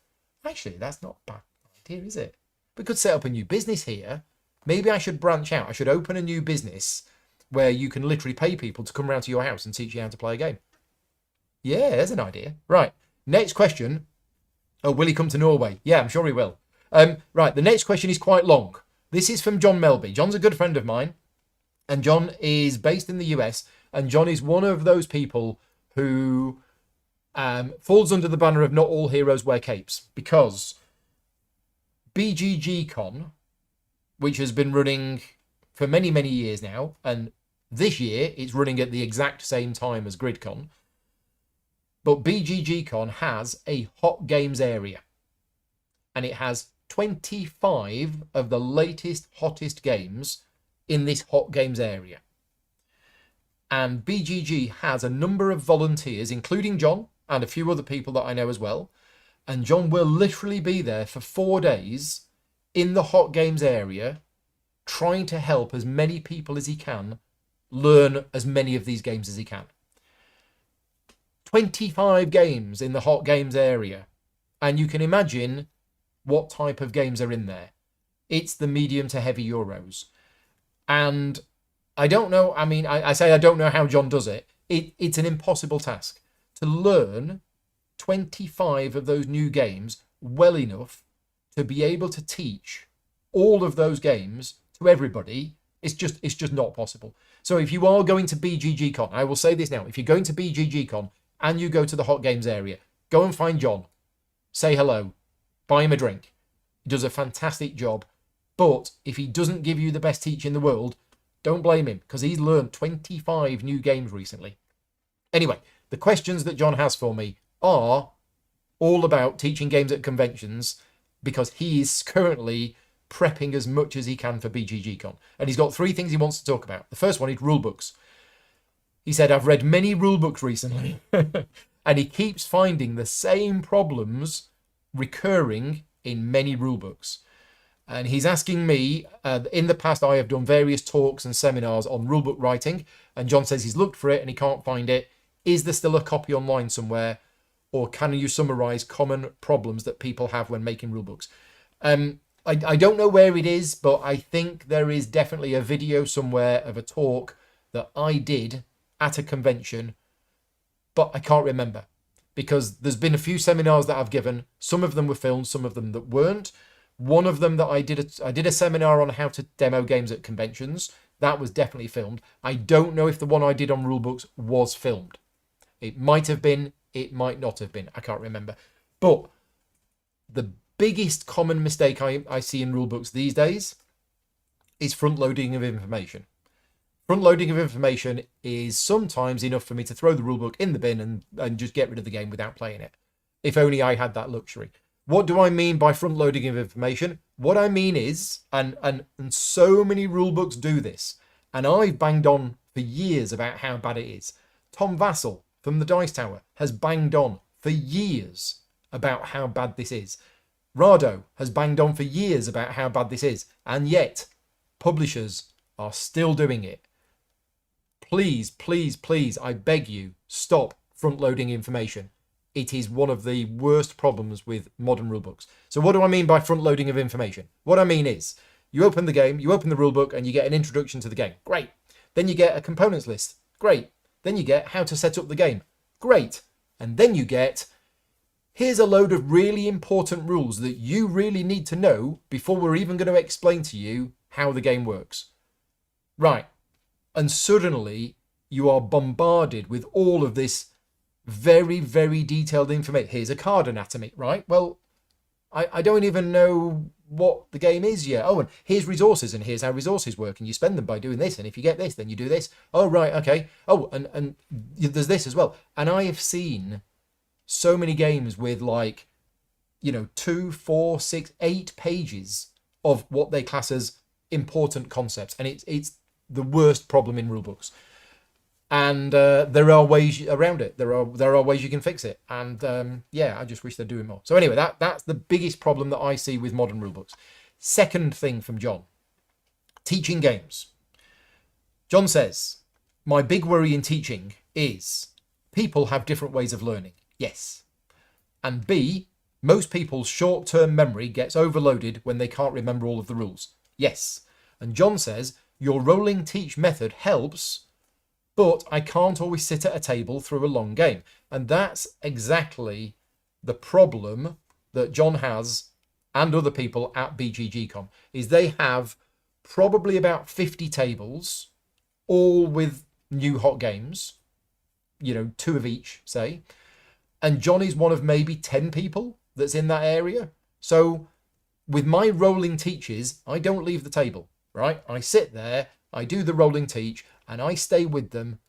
A: Actually, that's not a bad idea, is it? We could set up a new business here. Maybe I should branch out. I should open a new business where you can literally pay people to come round to your house and teach you how to play a game. Yeah, there's an idea. Right. Next question. Oh, will he come to Norway? Yeah, I'm sure he will. Right. The next question is quite long. This is from John Melby. John's a good friend of mine, and John is based in the US, and John is one of those people who falls under the banner of not all heroes wear capes, because BGG Con, which has been running for many, many years now, and this year it's running at the exact same time as GridCon, but BGG Con has a hot games area, and it has 25 of the latest, hottest games in this hot games area. And BGG has a number of volunteers, including John and a few other people that I know as well. And John will literally be there for 4 days in the hot games area, trying to help as many people as he can learn as many of these games as he can. 25 games in the hot games area. And you can imagine what type of games are in there. It's the medium to heavy Euros. And I don't know, I mean, I say I don't know how John does it. It's an impossible task to learn 25 of those new games well enough to be able to teach all of those games to everybody. It's just not possible. So if you are going to BGG Con, I will say this now, if you're going to BGG Con and you go to the hot games area, go and find John, say hello, buy him a drink. He does a fantastic job. But if he doesn't give you the best teach in the world, don't blame him, because he's learned 25 new games recently. Anyway, the questions that John has for me are all about teaching games at conventions, because he is currently prepping as much as he can for BGG Con. And he's got 3 things he wants to talk about. The first one is rule books. He said, I've read many rule books recently, and he keeps finding the same problems recurring in many rule books. And he's asking me, in the past I have done various talks and seminars on rulebook writing, and John says he's looked for it and he can't find it. Is there still a copy online somewhere, or can you summarise common problems that people have when making rulebooks? I don't know where it is, but I think there is definitely a video somewhere of a talk that I did at a convention, but I can't remember, because there's been a few seminars that I've given. Some of them were filmed, some of them that weren't. One of them that I did a seminar on how to demo games at conventions. That was definitely filmed. I don't know if the one I did on rulebooks was filmed. It might have been, it might not have been. I can't remember. But the biggest common mistake I see in rulebooks these days is front loading of information. Front loading of information is sometimes enough for me to throw the rulebook in the bin and just get rid of the game without playing it. If only I had that luxury. What do I mean by front loading of information? What I mean is, and so many rule books do this, and I've banged on for years about how bad it is. Tom Vassell from the Dice Tower has banged on for years about how bad this is. Rado has banged on for years about how bad this is, and yet publishers are still doing it. Please, please, please, I beg you, stop front loading information. It is one of the worst problems with modern rulebooks. So what do I mean by front loading of information? What I mean is, you open the game, you open the rulebook, and you get an introduction to the game. Great. Then you get a components list. Great. Then you get how to set up the game. Great. And then you get, here's a load of really important rules that you really need to know before we're even going to explain to you how the game works. Right. And suddenly you are bombarded with all of this very, very detailed information. Here's a card anatomy, right? Well, I don't even know what the game is yet. Oh, and here's resources, and here's how resources work, and you spend them by doing this, and if you get this, then you do this. Oh, right, okay. Oh, and there's this as well. And I have seen so many games with like, 2, 4, 6, 8 pages of what they class as important concepts, and it's the worst problem in rulebooks. And there are ways around it. There are ways you can fix it. And I just wish they're doing more. So anyway, that's the biggest problem that I see with modern rulebooks. Second thing from John, teaching games. John says, my big worry in teaching is people have different ways of learning. Yes. And B, most people's short-term memory gets overloaded when they can't remember all of the rules. Yes. And John says, your rolling teach method helps, but I can't always sit at a table through a long game. And that's exactly the problem that John has and other people at BGG Con, is they have probably about 50 tables, all with new hot games, 2 of each, say. And John is one of maybe 10 people that's in that area. So with my rolling teaches, I don't leave the table, right? I sit there, I do the rolling teach, and I stay with them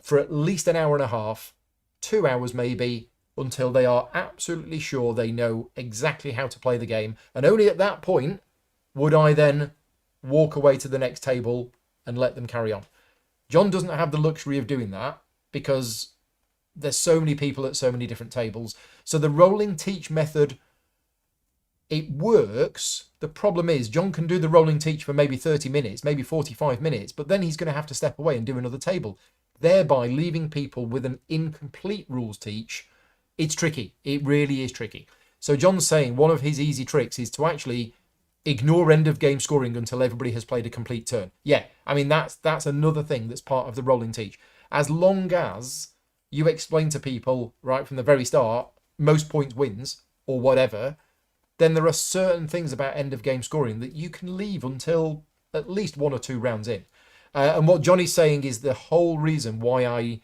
A: for at least an hour and a half, 2 hours maybe, until they are absolutely sure they know exactly how to play the game. And only at that point would I then walk away to the next table and let them carry on. John doesn't have the luxury of doing that because there's so many people at so many different tables. So the rolling teach method, it works. The problem is John can do the rolling teach for maybe 30 minutes, maybe 45 minutes, but then he's going to have to step away and do another table, thereby leaving people with an incomplete rules teach. It's tricky. It really is tricky. So John's saying one of his easy tricks is to actually ignore end of game scoring until everybody has played a complete turn. Yeah, I mean, that's another thing that's part of the rolling teach. As long as you explain to people right from the very start, most points wins or whatever, then there are certain things about end of game scoring that you can leave until at least 1 or 2 rounds in. And what Johnny's saying is the whole reason why I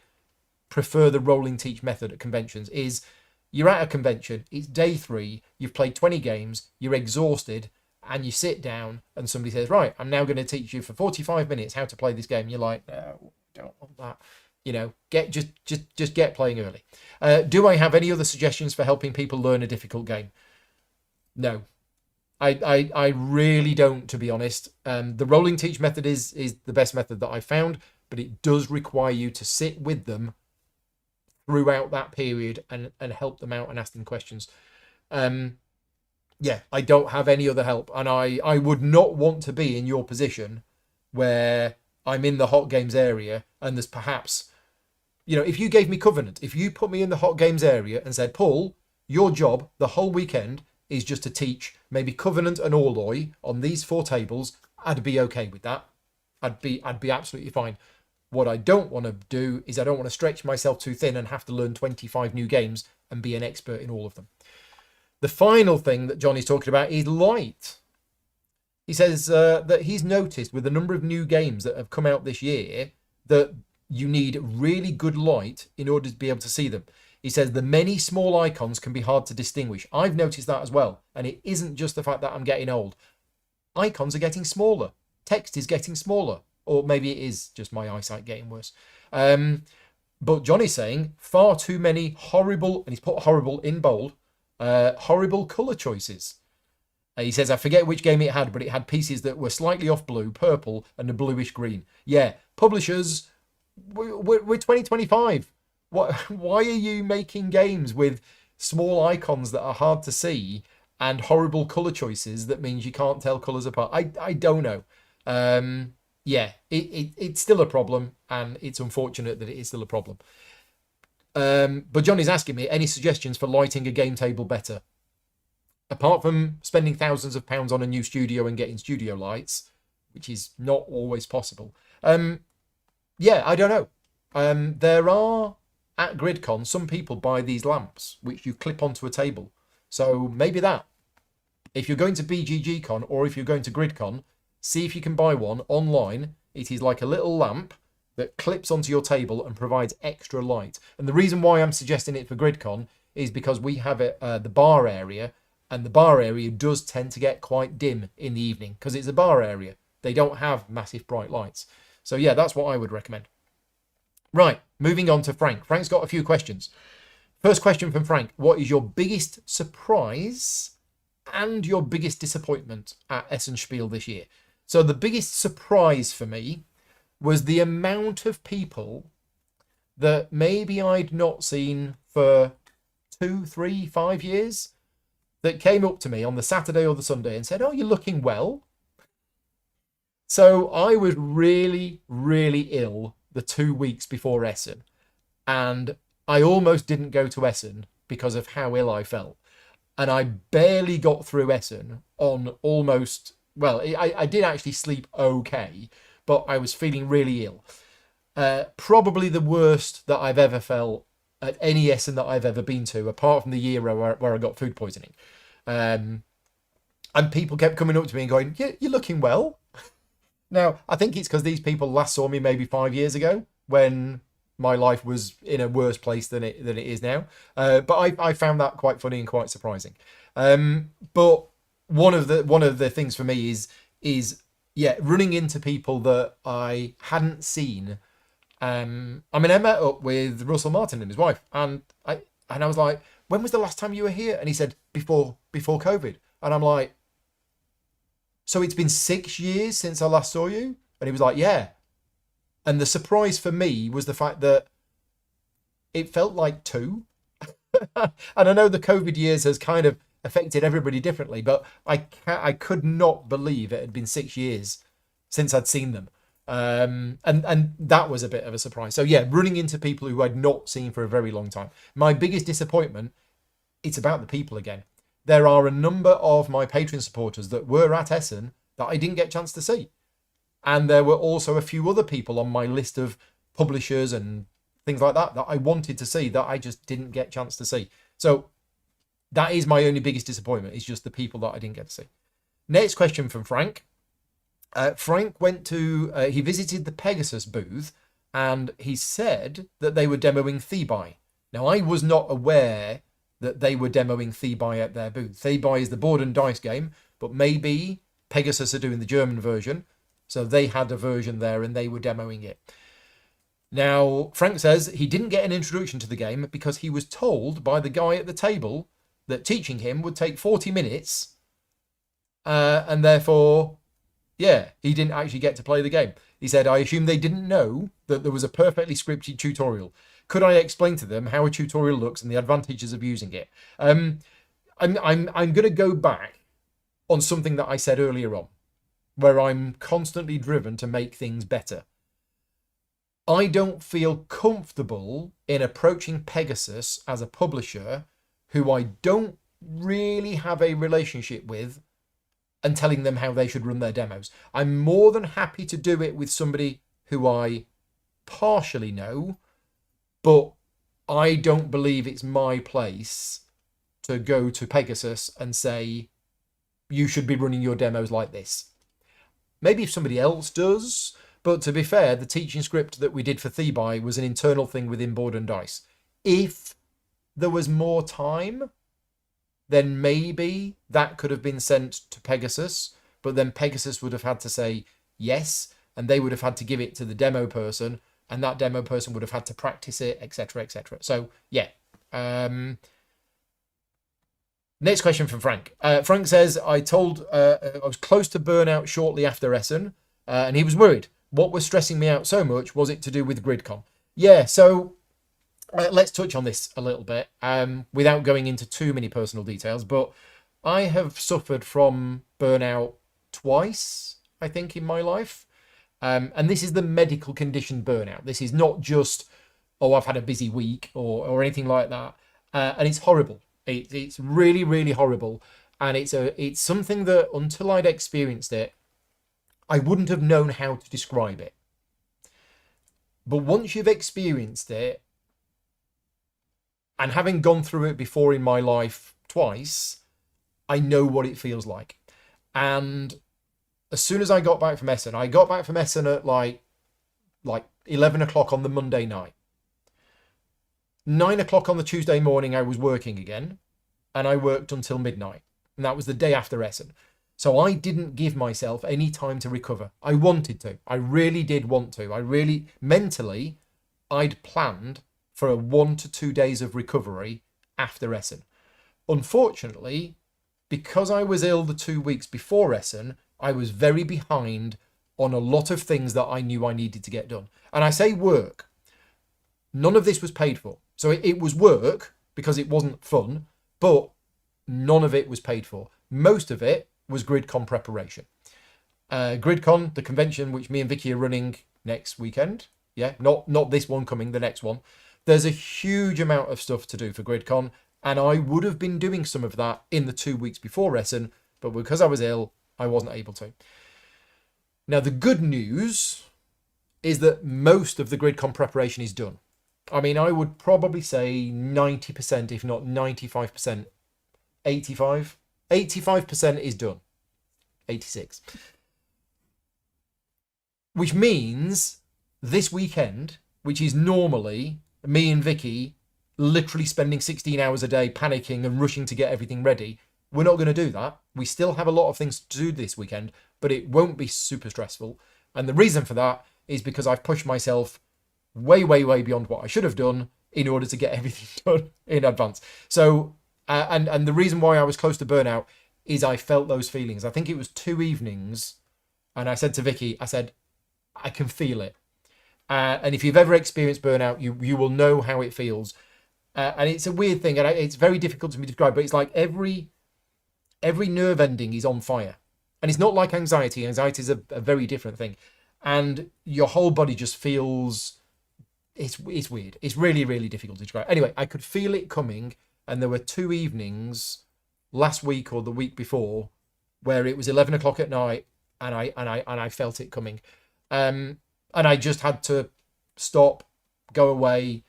A: prefer the rolling teach method at conventions is you're at a convention, it's day 3, you've played 20 games, you're exhausted, and you sit down and somebody says, right, I'm now going to teach you for 45 minutes how to play this game. You're like, no, don't want that. Just get playing early. Do I have any other suggestions for helping people learn a difficult game? No, I really don't, to be honest. The rolling teach method is the best method that I found, but it does require you to sit with them throughout that period and help them out and ask them questions. I don't have any other help, and I would not want to be in your position where I'm in the hot games area and there's perhaps, if you gave me Covenant, if you put me in the hot games area and said, Paul, your job the whole weekend is just to teach maybe Covenant and Orloy on these 4 tables, I'd be okay with that. I'd be absolutely fine. What I don't want to do is I don't want to stretch myself too thin and have to learn 25 new games and be an expert in all of them. The final thing that Johnny's talking about is light. He says that he's noticed with a number of new games that have come out this year that you need really good light in order to be able to see them. He says the many small icons can be hard to distinguish. I've noticed that as well. And it isn't just the fact that I'm getting old. Icons are getting smaller. Text is getting smaller. Or maybe it is just my eyesight getting worse. But Johnny's saying far too many horrible, and he's put horrible in bold, horrible colour choices. He says, I forget which game it had, but it had pieces that were slightly off blue, purple, and a bluish green. Yeah, publishers, we're 2025. Why are you making games with small icons that are hard to see and horrible colour choices that means you can't tell colours apart? I don't know. It's still a problem, and it's unfortunate that it is still a problem. But Johnny's asking me, any suggestions for lighting a game table better? Apart from spending thousands of pounds on a new studio and getting studio lights, which is not always possible. I don't know. There are, at GridCon, some people buy these lamps, which you clip onto a table. So maybe that. If you're going to BGG Con or if you're going to GridCon, see if you can buy one online. It is like a little lamp that clips onto your table and provides extra light. And the reason why I'm suggesting it for GridCon is because we have it, the bar area, And the bar area does tend to get quite dim in the evening because it's a bar area. They don't have massive bright lights. So yeah, that's what I would recommend. Right, moving on to Frank. Frank's got a few questions. First question from Frank. What is your biggest surprise and your biggest disappointment at Essenspiel this year? So the biggest surprise for me was the amount of people that maybe I'd not seen for 2, 3, 5 years that came up to me on the Saturday or the Sunday and said, "Oh, you're looking well." So I was really, really ill the 2 weeks before Essen, and I almost didn't go to Essen because of how ill I felt. And I barely got through Essen on almost, well, I did actually sleep okay, but I was feeling really ill. Probably the worst that I've ever felt at any Essen that I've ever been to, apart from the year where I got food poisoning. And people kept coming up to me and going, "Yeah, you're looking well." Now, I think it's because these people last saw me maybe 5 years ago when my life was in a worse place than it is now. But I found that quite funny and quite surprising. But one of the things for me is running into people that I hadn't seen. I mean, I met up with Russell Martin and his wife, and I was like, "When was the last time you were here?" And he said, before COVID. And I'm like, "So it's been 6 years since I last saw you?" And he was like, "Yeah." And the surprise for me was the fact that it felt like 2. And I know the COVID years has kind of affected everybody differently, but I could not believe it had been 6 years since I'd seen them. And that was a bit of a surprise. So yeah, running into people who I'd not seen for a very long time. My biggest disappointment, it's about the people again. There are a number of my Patreon supporters that were at Essen that I didn't get a chance to see. And there were also a few other people on my list of publishers and things like that I wanted to see that I just didn't get a chance to see. So that is my only biggest disappointment, is just the people that I didn't get to see. Next question from Frank. Frank he visited the Pegasus booth, and he said that they were demoing Thebai. Now, I was not aware that they were demoing Thebai at their booth. Thebai is the board and dice game, but maybe Pegasus are doing the German version. So they had a version there and they were demoing it. Now, Frank says he didn't get an introduction to the game because he was told by the guy at the table that teaching him would take 40 minutes. And therefore, he didn't actually get to play the game. He said, "I assume they didn't know that there was a perfectly scripted tutorial. Could I explain to them how a tutorial looks and the advantages of using it?" I'm going to go back on something that I said earlier on, where I'm constantly driven to make things better. I don't feel comfortable in approaching Pegasus as a publisher who I don't really have a relationship with and telling them how they should run their demos. I'm more than happy to do it with somebody who I partially know, but I don't believe it's my place to go to Pegasus and say, "You should be running your demos like this." Maybe if somebody else does, but to be fair, the teaching script that we did for Thebai was an internal thing within Board and Dice. If there was more time, then maybe that could have been sent to Pegasus, but then Pegasus would have had to say yes, and they would have had to give it to the demo person, and that demo person would have had to practice it, etc., etc. So, yeah. Next question from Frank. Frank says, I was close to burnout shortly after Essen, and he was worried. What was stressing me out so much? Was it to do with GridCon? Yeah, so let's touch on this a little bit without going into too many personal details, but I have suffered from burnout twice, I think, in my life. And this is the medical condition burnout. This is not just, I've had a busy week or anything like that. And it's horrible. It's really, really horrible. And it's something that until I'd experienced it, I wouldn't have known how to describe it. But once you've experienced it, and having gone through it before in my life twice, I know what it feels like. And as soon as I got back from Essen at like 11 o'clock on the Monday night. 9 o'clock on the Tuesday morning, I was working again, and I worked until midnight. and that was the day after Essen. So I didn't give myself any time to recover. I wanted to. I really did want to. I really, mentally, I'd planned for a 1 to 2 days of recovery after Essen. Unfortunately, because I was ill the 2 weeks before Essen, I was very behind on a lot of things that I knew I needed to get done. And I say work. None of this was paid for. So it was work because it wasn't fun, but none of it was paid for. Most of it was GridCon preparation. GridCon, the convention which me and Vicky are running next weekend. Yeah, not this one coming, the next one. There's a huge amount of stuff to do for GridCon, and I would have been doing some of that in the 2 weeks before Essen, but because I was ill, I wasn't able to. Now, the good news is that most of the GridCon preparation is done. I mean, I would probably say 90%, if not 95%, 85% is done. 86. Which means this weekend, which is normally me and Vicky literally spending 16 hours a day panicking and rushing to get everything ready, we're not going to do that. We still have a lot of things to do this weekend, but it won't be super stressful. And the reason for that is because I've pushed myself way beyond what I should have done in order to get everything done in advance. So, and the reason why I was close to burnout is I felt those feelings. I think it was 2 evenings, and I said to Vicky, I said, I can feel it. And if you've ever experienced burnout, you will know how it feels. And it's a weird thing, and it's very difficult to me to describe, but it's like every nerve ending is on fire. And it's not like anxiety. Anxiety is a very different thing. And your whole body just feels... It's weird. It's really difficult to describe. Anyway, I could feel it coming, and there were 2 evenings last week or the week before where it was 11 o'clock at night, and I felt it coming. And I just had to stop, go away.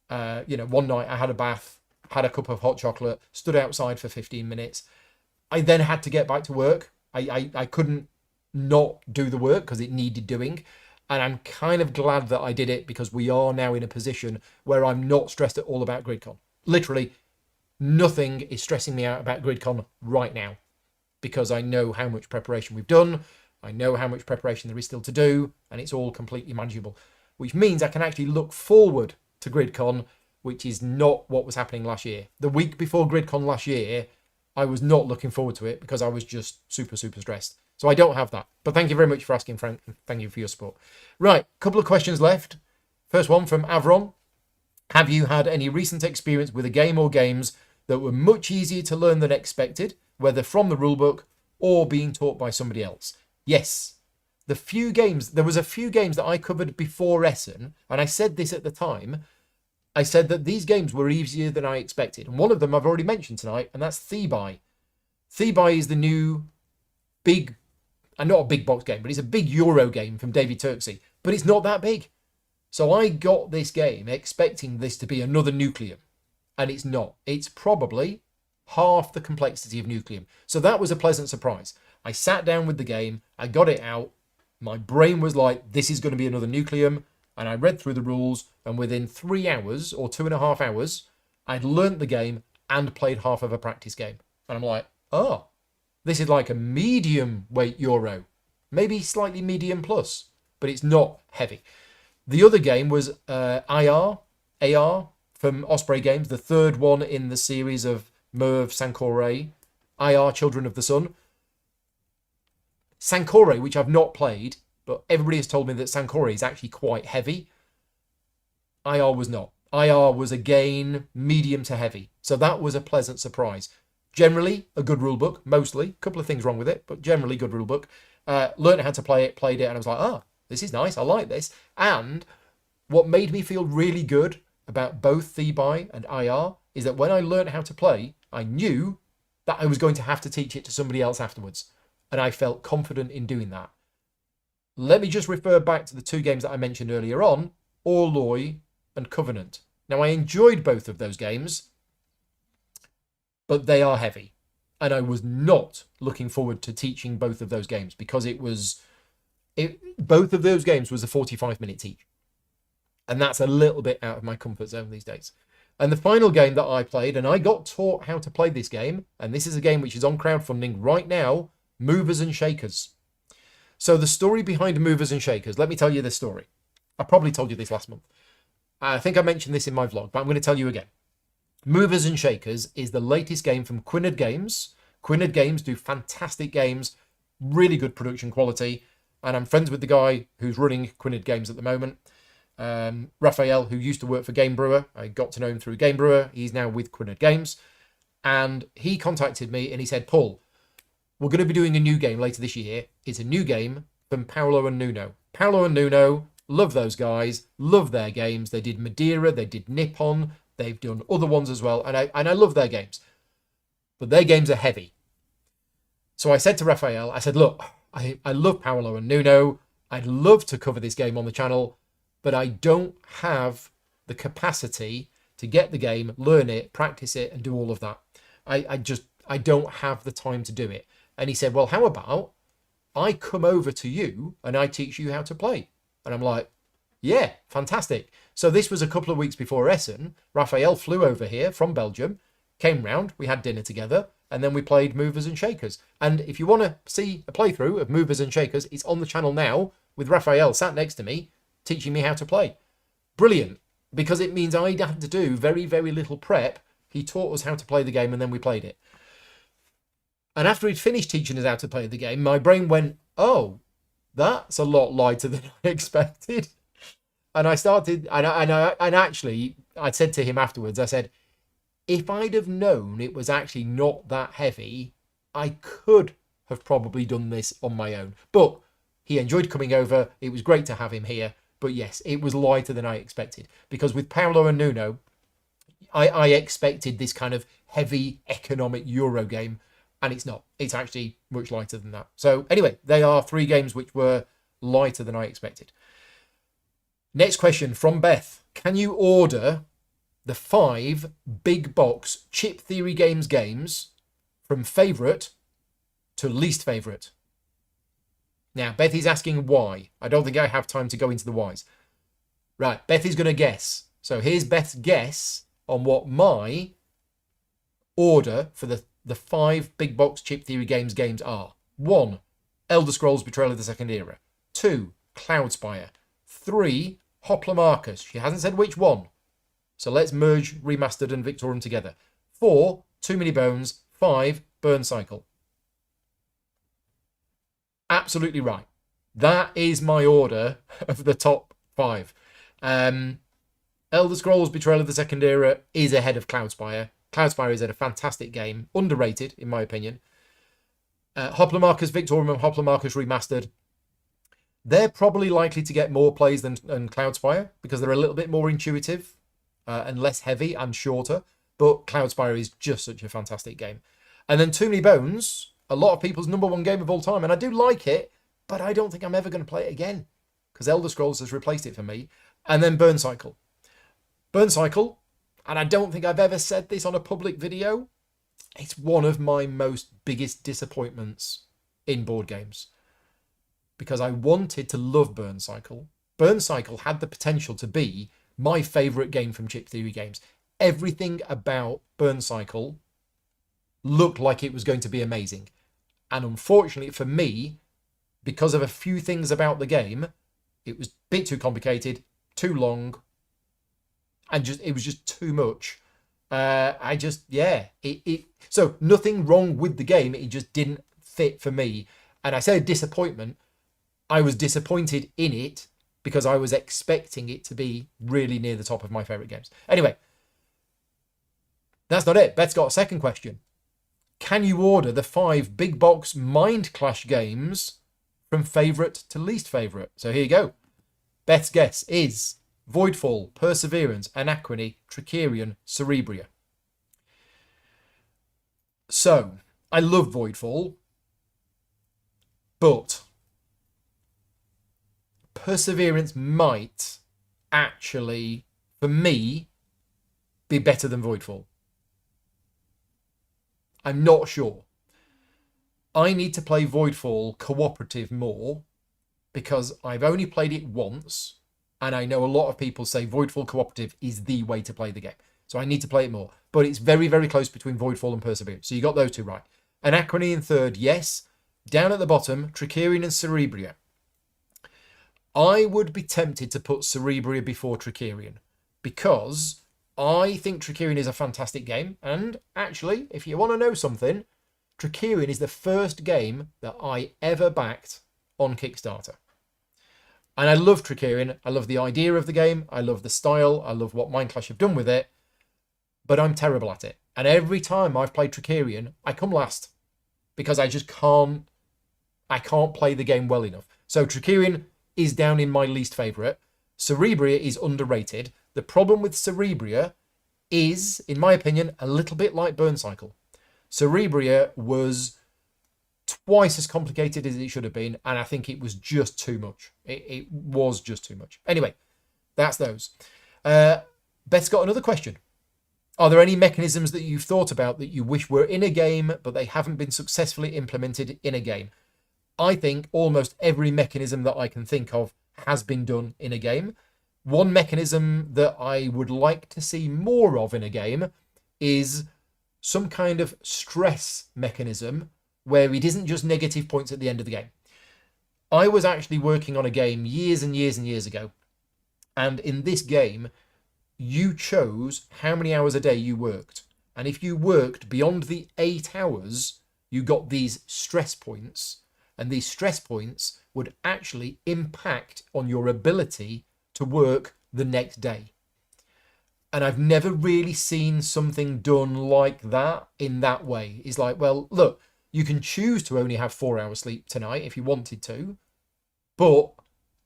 A: One night I had a bath, had a cup of hot chocolate, stood outside for 15 minutes. I then had to get back to work. I couldn't not do the work because it needed doing. And I'm kind of glad that I did it, because we are now in a position where I'm not stressed at all about GridCon. Literally, nothing is stressing me out about GridCon right now, because I know how much preparation we've done. I know how much preparation there is still to do, and it's all completely manageable, which means I can actually look forward to GridCon, which is not what was happening last year. The week before GridCon last year, I was not looking forward to it because I was just super stressed. So I don't have that. But thank you very much for asking, Frank. Thank you for your support. Right, couple of questions left. First one from Avron. Have you had any recent experience with a game or games that were much easier to learn than expected, whether from the rulebook or being taught by somebody else? Yes. There was a few games that I covered before Essen, and I said this at the time. I said that these games were easier than I expected. And one of them I've already mentioned tonight, and that's Thebai. Thebai is the new big... And not a big box game, but it's a big Euro game from David Turksey. But it's not that big. So I got this game expecting this to be another Nucleum. And it's not. It's probably half the complexity of Nucleum. So that was a pleasant surprise. I sat down with the game. I got it out. My brain was like, this is going to be another Nucleum. And I read through the rules. And within 3 hours or 2.5 hours, I'd learnt the game and played half of a practice game. And I'm like, oh. This is like a medium weight Euro, maybe slightly medium plus, but it's not heavy. The other game was AR from Osprey Games, the third one in the series of Merv Sancore, IR Children of the Sun. Sancore, which I've not played, but everybody has told me that Sancore is actually quite heavy. IR was not. IR was again medium to heavy, so that was a pleasant surprise. Generally, a good rule book, mostly. A couple of things wrong with it, but generally good rule book. Learned how to play it, played it, and I was like, this is nice, I like this. And what made me feel really good about both Thebai and IR is that when I learned how to play, I knew that I was going to have to teach it to somebody else afterwards. And I felt confident in doing that. Let me just refer back to the 2 games that I mentioned earlier on, Orloy and Covenant. Now, I enjoyed both of those games, but they are heavy. And I was not looking forward to teaching both of those games because both of those games was a 45-minute teach. And that's a little bit out of my comfort zone these days. And the final game that I played, and I got taught how to play this game, and this is a game which is on crowdfunding right now, Movers and Shakers. So the story behind Movers and Shakers, let me tell you this story. I probably told you this last month. I think I mentioned this in my vlog, but I'm going to tell you again. Movers and Shakers is the latest game from Quinard Games. Quinard Games do fantastic games, really good production quality, and I'm friends with the guy who's running Quinard Games at the moment. Raphael, who used to work for Game Brewer. I got to know him through Game Brewer. He's now with Quinard Games. And he contacted me and he said, Paul, we're going to be doing a new game later this year. It's a new game from Paolo and Nuno. Paolo and Nuno, love those guys, love their games. They did Madeira, they did Nippon, they've done other ones as well. And I love their games. But their games are heavy. So I said to Raphael, I said, look, I love Paolo and Nuno. I'd love to cover this game on the channel, but I don't have the capacity to get the game, learn it, practice it, and do all of that. I don't have the time to do it. And he said, well, how about I come over to you and I teach you how to play? And I'm like, yeah, fantastic. So this was a couple of weeks before Essen. Raphael flew over here from Belgium, came round, we had dinner together, and then we played Movers and Shakers. And if you want to see a playthrough of Movers and Shakers, it's on the channel now with Raphael sat next to me, teaching me how to play. Brilliant, because it means I had to do very, very little prep. He taught us how to play the game and then we played it. And after he'd finished teaching us how to play the game, my brain went, oh, that's a lot lighter than I expected. And I started, and actually, I said to him afterwards, I said, if I'd have known it was actually not that heavy, I could have probably done this on my own. But he enjoyed coming over. It was great to have him here. But yes, it was lighter than I expected. Because with Paolo and Nuno, I expected this kind of heavy economic Euro game. And it's not. It's actually much lighter than that. So anyway, they are 3 games which were lighter than I expected. Next question from Beth. Can you order the 5 big box Chip Theory games from favourite to least favourite? Now, Beth is asking why. I don't think I have time to go into the whys. Right, Beth is going to guess. So here's Beth's guess on what my order for the 5 big box Chip Theory games are. 1, Elder Scrolls Betrayal of the Second Era. 2, Cloudspire. 3, Hopla Marcus. She hasn't said which one. So let's merge Remastered and Victorum together. 4, Too Many Bones. 5, Burn Cycle. Absolutely right. That is my order of the top 5. Elder Scrolls Betrayal of the Second Era is ahead of Cloudspire. Cloudspire is a fantastic game. Underrated, in my opinion. Hopla Marcus Victorum and Hopla Marcus Remastered. They're probably likely to get more plays than Cloudspire because they're a little bit more intuitive and less heavy and shorter. But Cloudspire is just such a fantastic game. And then Too Many Bones, a lot of people's #1 game of all time. And I do like it, but I don't think I'm ever going to play it again because Elder Scrolls has replaced it for me. And then Burn Cycle. Burn Cycle, and I don't think I've ever said this on a public video, it's one of my biggest disappointments in board games. Because I wanted to love Burn Cycle. Burn Cycle had the potential to be my favourite game from Chip Theory games. Everything about Burn Cycle looked like it was going to be amazing. And unfortunately for me, because of a few things about the game, it was a bit too complicated, too long, and it was just too much. So nothing wrong with the game, it just didn't fit for me. And I say disappointment, I was disappointed in it because I was expecting it to be really near the top of my favourite games. Anyway, that's not it. Beth's got a second question. Can you order the 5 big box Mind Clash games from favourite to least favourite? So here you go. Beth's guess is Voidfall, Perseverance, Anachrony, Trickerion, Cerebria. So, I love Voidfall, but Perseverance might actually, for me, be better than Voidfall. I'm not sure. I need to play Voidfall cooperative more because I've only played it once and I know a lot of people say Voidfall cooperative is the way to play the game. So I need to play it more. But it's very, very close between Voidfall and Perseverance. So you got those two right. Anachrony in third, yes. Down at the bottom, Trickerion and Cerebria. I would be tempted to put Cerebria before Trickerion because I think Trickerion is a fantastic game. And actually, if you want to know something, Trickerion is the first game that I ever backed on Kickstarter. And I love Trickerion. I love the idea of the game. I love the style. I love what Mindclash have done with it. But I'm terrible at it. And every time I've played Trickerion, I come last because I just can't play the game well enough. So Trickerion is down in my least favourite. Cerebria is underrated. The problem with Cerebria is, in my opinion, a little bit like Burn Cycle. Cerebria was twice as complicated as it should have been, and I think it was just too much. It was just too much. Anyway, that's those. Beth's got another question. Are there any mechanisms that you've thought about that you wish were in a game, but they haven't been successfully implemented in a game? I think almost every mechanism that I can think of has been done in a game. One mechanism that I would like to see more of in a game is some kind of stress mechanism where it isn't just negative points at the end of the game. I was actually working on a game years and years and years ago, and in this game, you chose how many hours a day you worked. And if you worked beyond the 8 hours, you got these stress points. And these stress points would actually impact on your ability to work the next day. And I've never really seen something done like that in that way. It's like, well, look, you can choose to only have 4 hours sleep tonight if you wanted to, but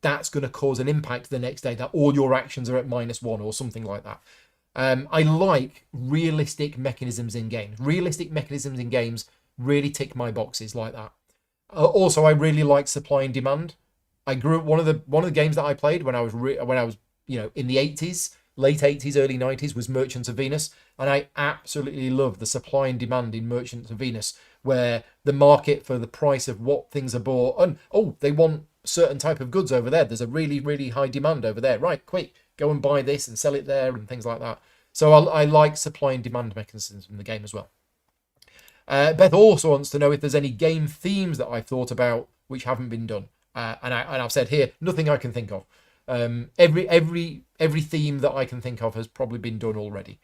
A: that's going to cause an impact the next day that all your actions are at -1 or something like that. I like realistic mechanisms in games. Realistic mechanisms in games really tick my boxes like that. Also, I really like supply and demand. I grew up one of the games that I played when I was in the 80s, late 80s, early 90s was Merchants of Venus, and I absolutely love the supply and demand in Merchants of Venus, where the market for the price of what things are bought, and they want certain type of goods over there. There's a really, really high demand over there. Right, quick, go and buy this and sell it there and things like that. So I like supply and demand mechanisms in the game as well. Beth also wants to know if there's any game themes that I've thought about which haven't been done. And I've said here, nothing I can think of. Every theme that I can think of has probably been done already.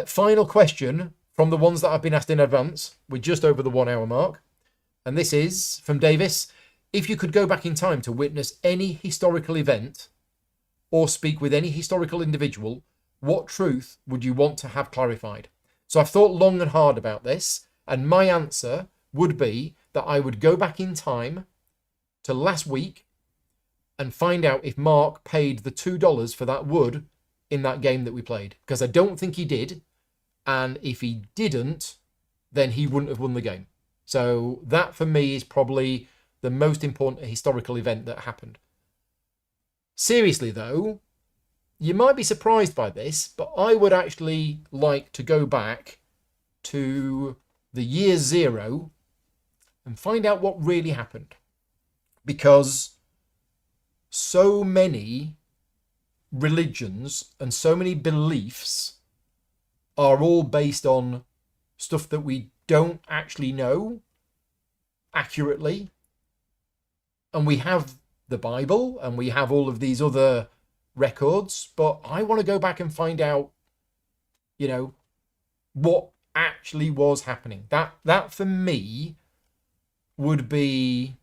A: Final question from the ones that I've been asked in advance. We're just over the 1 hour mark. And this is from Davis. If you could go back in time to witness any historical event or speak with any historical individual, what truth would you want to have clarified? So I've thought long and hard about this, and my answer would be that I would go back in time to last week and find out if Mark paid the $2 for that wood in that game that we played, because I don't think he did, and if he didn't, then he wouldn't have won the game. So that for me is probably the most important historical event that happened. Seriously though, you might be surprised by this, but I would actually like to go back to the year 0 and find out what really happened. Because so many religions and so many beliefs are all based on stuff that we don't actually know accurately. And we have the Bible and we have all of these other records, but I want to go back and find out, what actually was happening. That for me would be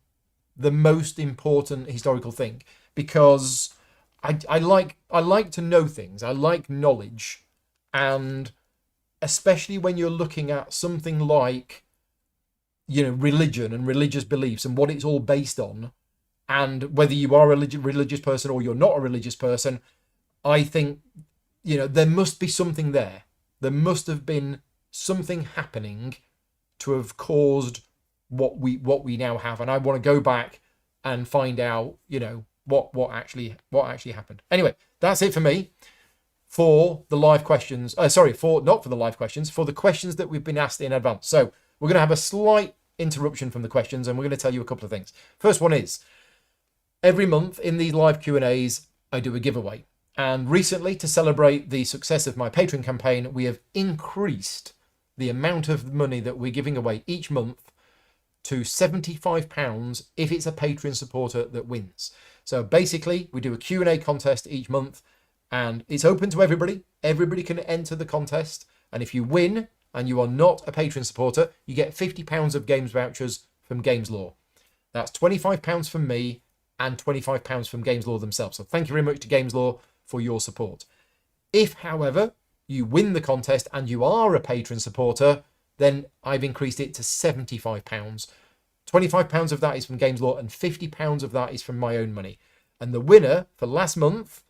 A: the most important historical thing, because I like to know things. I like knowledge, and especially when you're looking at something like religion and religious beliefs and what it's all based on, and whether you are a religious person or you're not a religious person, I think there must be something there. There must have been something happening to have caused what we now have, and I want to go back and find out what actually happened. Anyway, that's it for me for the live questions. Not for the live questions, for the questions that we've been asked in advance. So we're going to have a slight interruption from the questions, and we're going to tell you a couple of things. First one is, every month in these live Q&As, I do a giveaway. And recently, to celebrate the success of my Patreon campaign, we have increased the amount of money that we're giving away each month to £75 if it's a Patreon supporter that wins. So basically, we do a Q&A contest each month, and it's open to everybody. Everybody can enter the contest, and if you win and you are not a Patreon supporter, you get £50 of games vouchers from Games Law. That's £25 from me and £25 from Games Law themselves. So thank you very much to Games Law for your support. If, however, you win the contest and you are a Patreon supporter, then I've increased it to £75. £25 of that is from Games Law and £50 of that is from my own money. And the winner for last month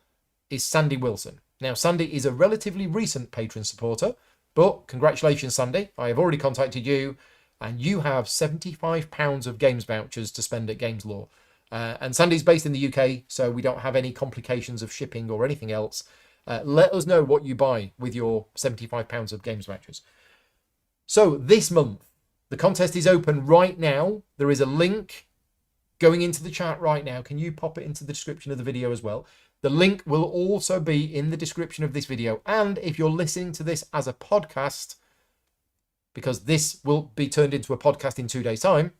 A: is Sandy Wilson. Now, Sandy is a relatively recent Patreon supporter, but congratulations, Sandy. I have already contacted you, and you have £75 of games vouchers to spend at Games Law. And Sandy's based in the UK, so we don't have any complications of shipping or anything else. Let us know what you buy with your £75 of games vouchers. So this month, the contest is open right now. There is a link going into the chat right now. Can you pop it into the description of the video as well? The link will also be in the description of this video. And if you're listening to this as a podcast, because this will be turned into a podcast in 2 days' time,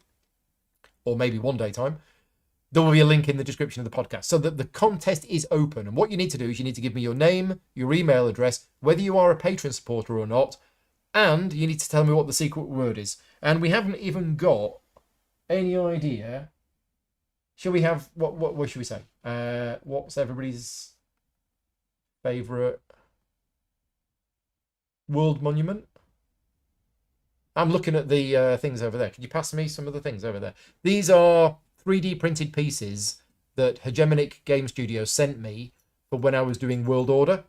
A: or maybe 1 day time, there will be a link in the description of the podcast. So that the contest is open. And what you need to do is you need to give me your name, your email address, whether you are a Patreon supporter or not, and you need to tell me what the secret word is. And we haven't even got any idea. Shall we have, what should we say? What's everybody's favourite world monument? I'm looking at the things over there. Could you pass me some of the things over there? These are 3D printed pieces that Hegemonic Game Studios sent me for when I was doing World Order.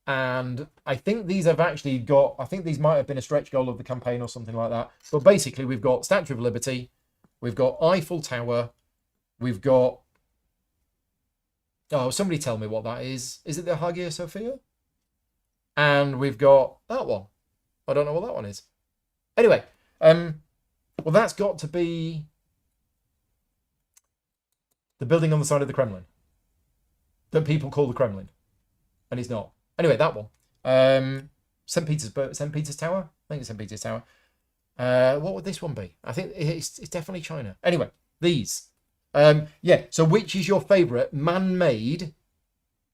A: And I think these have actually got, I think these might have been a stretch goal of the campaign or something like that. But basically, we've got Statue of Liberty, we've got Eiffel Tower, we've got, oh, somebody tell me what that is. Is it the Hagia Sophia? And we've got that one. I don't know what that one is. Anyway, well, that's got to be the building on the side of the Kremlin that people call the Kremlin, and it's not. Anyway, that one. St. Peter's Tower. I think it's St. Peter's Tower. What would this one be? I think it's definitely China. Anyway, these. Yeah. So, which is your favourite man-made,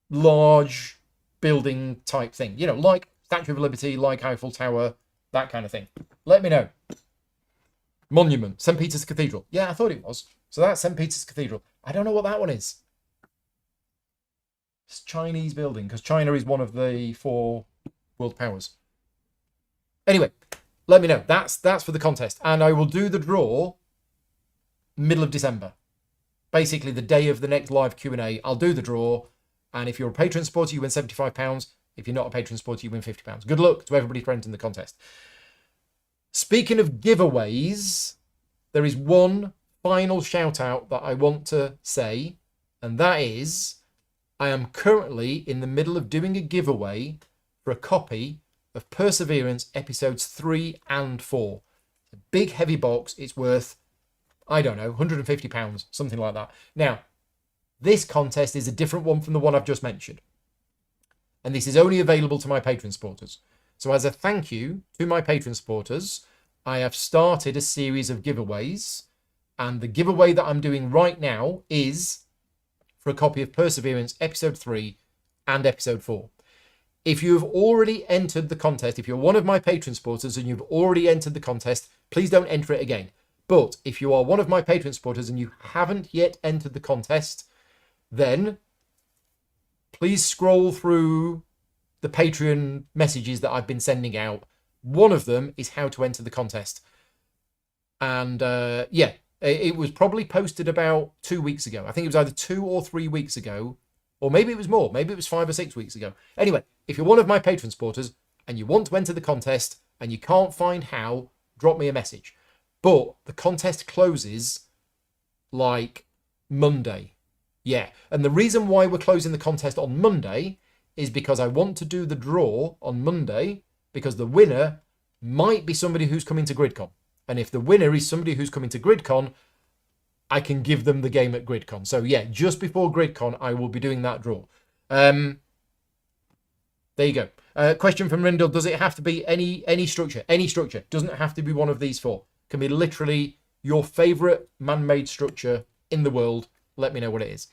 A: large building type thing? You know, like Statue of Liberty, like Eiffel Tower, that kind of thing. Let me know. Monument, St. Peter's Cathedral. Yeah, I thought it was. So that's St. Peter's Cathedral. I don't know what that one is. It's a Chinese building, because China is one of the 4 world powers. Anyway, let me know. That's for the contest. And I will do the draw middle of December. Basically, the day of the next live Q&A, I'll do the draw. And if you're a Patreon supporter, you win £75. If you're not a Patreon supporter, you win £50. Good luck to everybody present in the contest. Speaking of giveaways, there is one final shout out that I want to say, and that is I am currently in the middle of doing a giveaway for a copy of Perseverance episodes 3 and 4. It's a big heavy box. It's worth, I don't know, £150, something like that. Now, this contest is a different one from the one I've just mentioned. And this is only available to my Patreon supporters. So as a thank you to my Patreon supporters, I have started a series of giveaways. And the giveaway that I'm doing right now is for a copy of Perseverance episode 3 and episode 4. If you've already entered the contest, if you're one of my Patreon supporters and you've already entered the contest, please don't enter it again. But if you are one of my Patreon supporters and you haven't yet entered the contest, then please scroll through the Patreon messages that I've been sending out. One of them is how to enter the contest. And yeah, it was probably posted about 2 weeks ago. I think it was either 2 or 3 weeks ago, or maybe it was more. Maybe it was 5 or 6 weeks ago. Anyway, if you're one of my Patreon supporters and you want to enter the contest and you can't find how, drop me a message. But the contest closes like Monday. Yeah, and the reason why we're closing the contest on Monday is because I want to do the draw on Monday, because the winner might be somebody who's coming to GridCon. And if the winner is somebody who's coming to GridCon, I can give them the game at GridCon. So yeah, just before GridCon, I will be doing that draw. There you go. Question from Rindle: does it have to be any structure? Any structure. Doesn't have to be one of these four. Can be literally your favorite man-made structure in the world. Let me know what it is.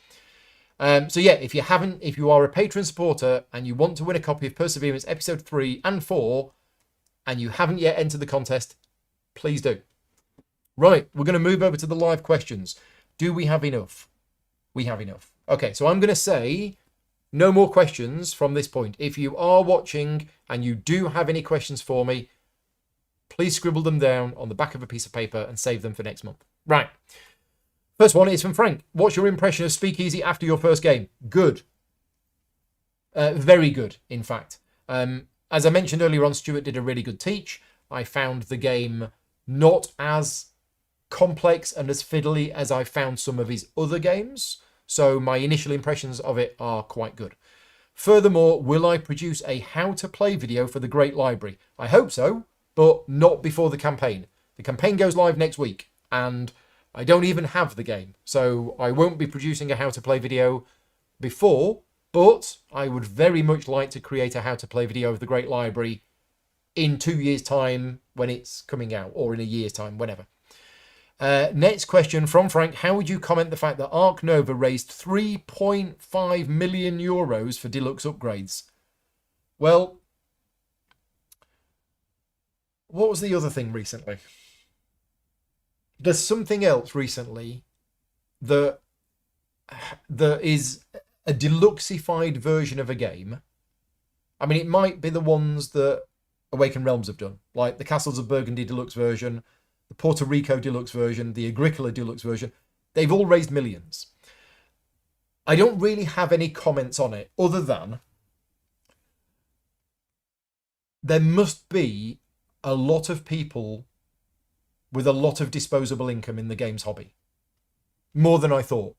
A: So yeah, if you are a patron supporter and you want to win a copy of Perseverance episode 3 and 4, and you haven't yet entered the contest, please do. Right, we're going to move over to the live questions. Do we have enough? We have enough. Okay, so I'm going to say no more questions from this point. If you are watching and you do have any questions for me, please scribble them down on the back of a piece of paper and save them for next month. Right. First one is from Frank. What's your impression of Speakeasy after your first game? Good. Very good, in fact. As I mentioned earlier on, Stuart did a really good teach. I found the game not as complex and as fiddly as I found some of his other games. So my initial impressions of it are quite good. Furthermore, will I produce a how to play video for the Great Library? I hope so, but not before the campaign. The campaign goes live next week, and I don't even have the game. So I won't be producing a how to play video before, but I would very much like to create a how to play video of the Great Library in 2 years' time when it's coming out, or in a year's time, whenever. Next question from Frank. How would you comment the fact that Ark Nova raised 3.5 million euros for deluxe upgrades? Well, what was the other thing recently? There's something else recently that is a deluxeified version of a game. I mean, it might be the ones that Awakened Realms have done, like the Castles of Burgundy deluxe version, the Puerto Rico deluxe version, the Agricola deluxe version. They've all raised millions. I don't really have any comments on it other than there must be a lot of people with a lot of disposable income in the games hobby. More than I thought.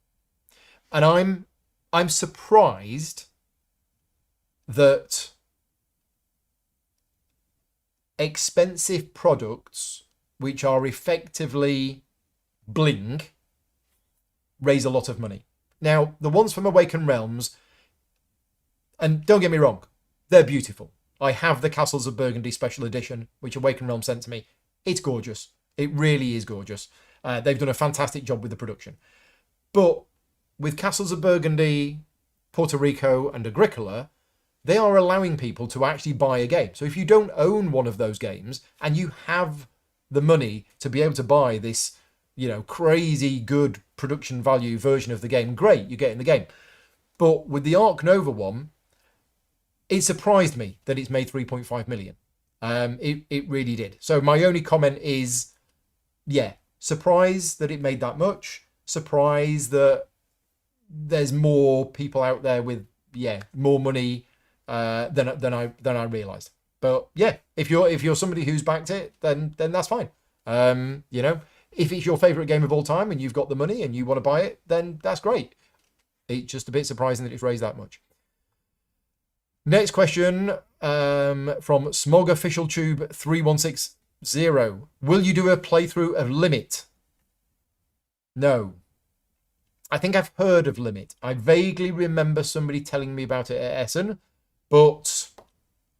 A: And I'm surprised that expensive products which are effectively bling raise a lot of money. Now, the ones from Awakened Realms, and don't get me wrong, they're beautiful. I have the Castles of Burgundy special edition, which Awakened Realms sent to me. It's gorgeous. It really is gorgeous. They've done a fantastic job with the production. But with Castles of Burgundy, Puerto Rico, and Agricola, they are allowing people to actually buy a game. So if you don't own one of those games and you have the money to be able to buy this, crazy good production value version of the game, great, you get in the game. But with the Ark Nova one, it surprised me that it's made 3.5 million. It really did. So my only comment is, surprised that it made that much. Surprised that there's more people out there with more money than I realised. But yeah, if you're somebody who's backed it, then that's fine. If it's your favourite game of all time and you've got the money and you want to buy it, then that's great. It's just a bit surprising that it's raised that much. Next question from Smog Official Tube 3160. Will you do a playthrough of Limit? No. I think I've heard of Limit. I vaguely remember somebody telling me about it at Essen, but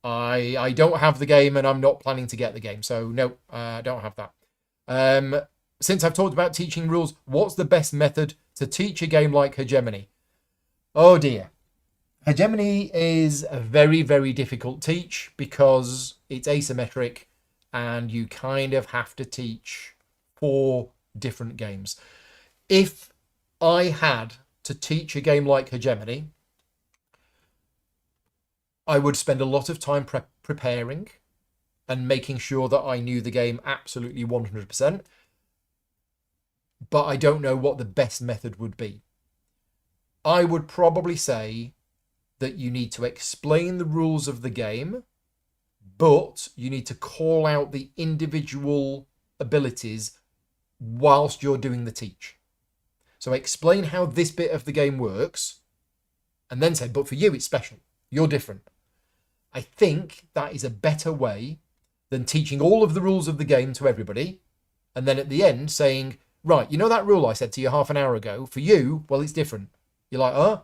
A: I don't have the game and I'm not planning to get the game. So no, I don't have that. Since I've talked about teaching rules, what's the best method to teach a game like Hegemony? Oh dear. Hegemony is a very, very difficult teach because it's asymmetric and you kind of have to teach 4 different games. If I had to teach a game like Hegemony, I would spend a lot of time preparing and making sure that I knew the game absolutely 100%. But I don't know what the best method would be. I would probably say that you need to explain the rules of the game, but you need to call out the individual abilities whilst you're doing the teach. So explain how this bit of the game works, and then say, but for you, it's special. You're different. I think that is a better way than teaching all of the rules of the game to everybody, and then at the end saying, right, you know that rule I said to you half an hour ago? For you, well, it's different. You're like, oh,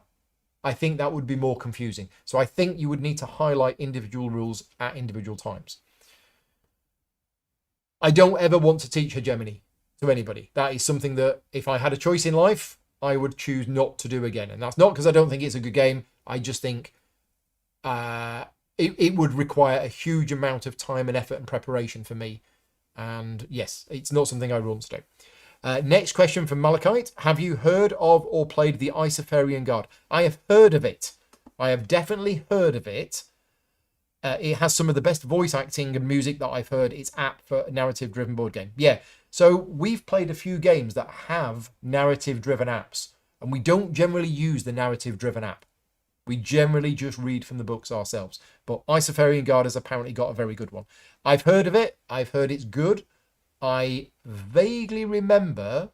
A: I think that would be more confusing. So I think you would need to highlight individual rules at individual times. I don't ever want to teach hegemony to anybody. That is something that if I had a choice in life, I would choose not to do again. And that's not because I don't think it's a good game. I just think it would require a huge amount of time and effort and preparation for me. And yes, it's not something I want to do. Next question from Malachite. Have you heard of or played the Isofarian Guard? I have heard of it. I have definitely heard of it. It has some of the best voice acting and music that I've heard. It's apt for a narrative-driven board game. Yeah, so we've played a few games that have narrative-driven apps, and we don't generally use the narrative-driven app. We generally just read from the books ourselves. But Isofarian Guard has apparently got a very good one. I've heard of it. I've heard it's good. I vaguely remember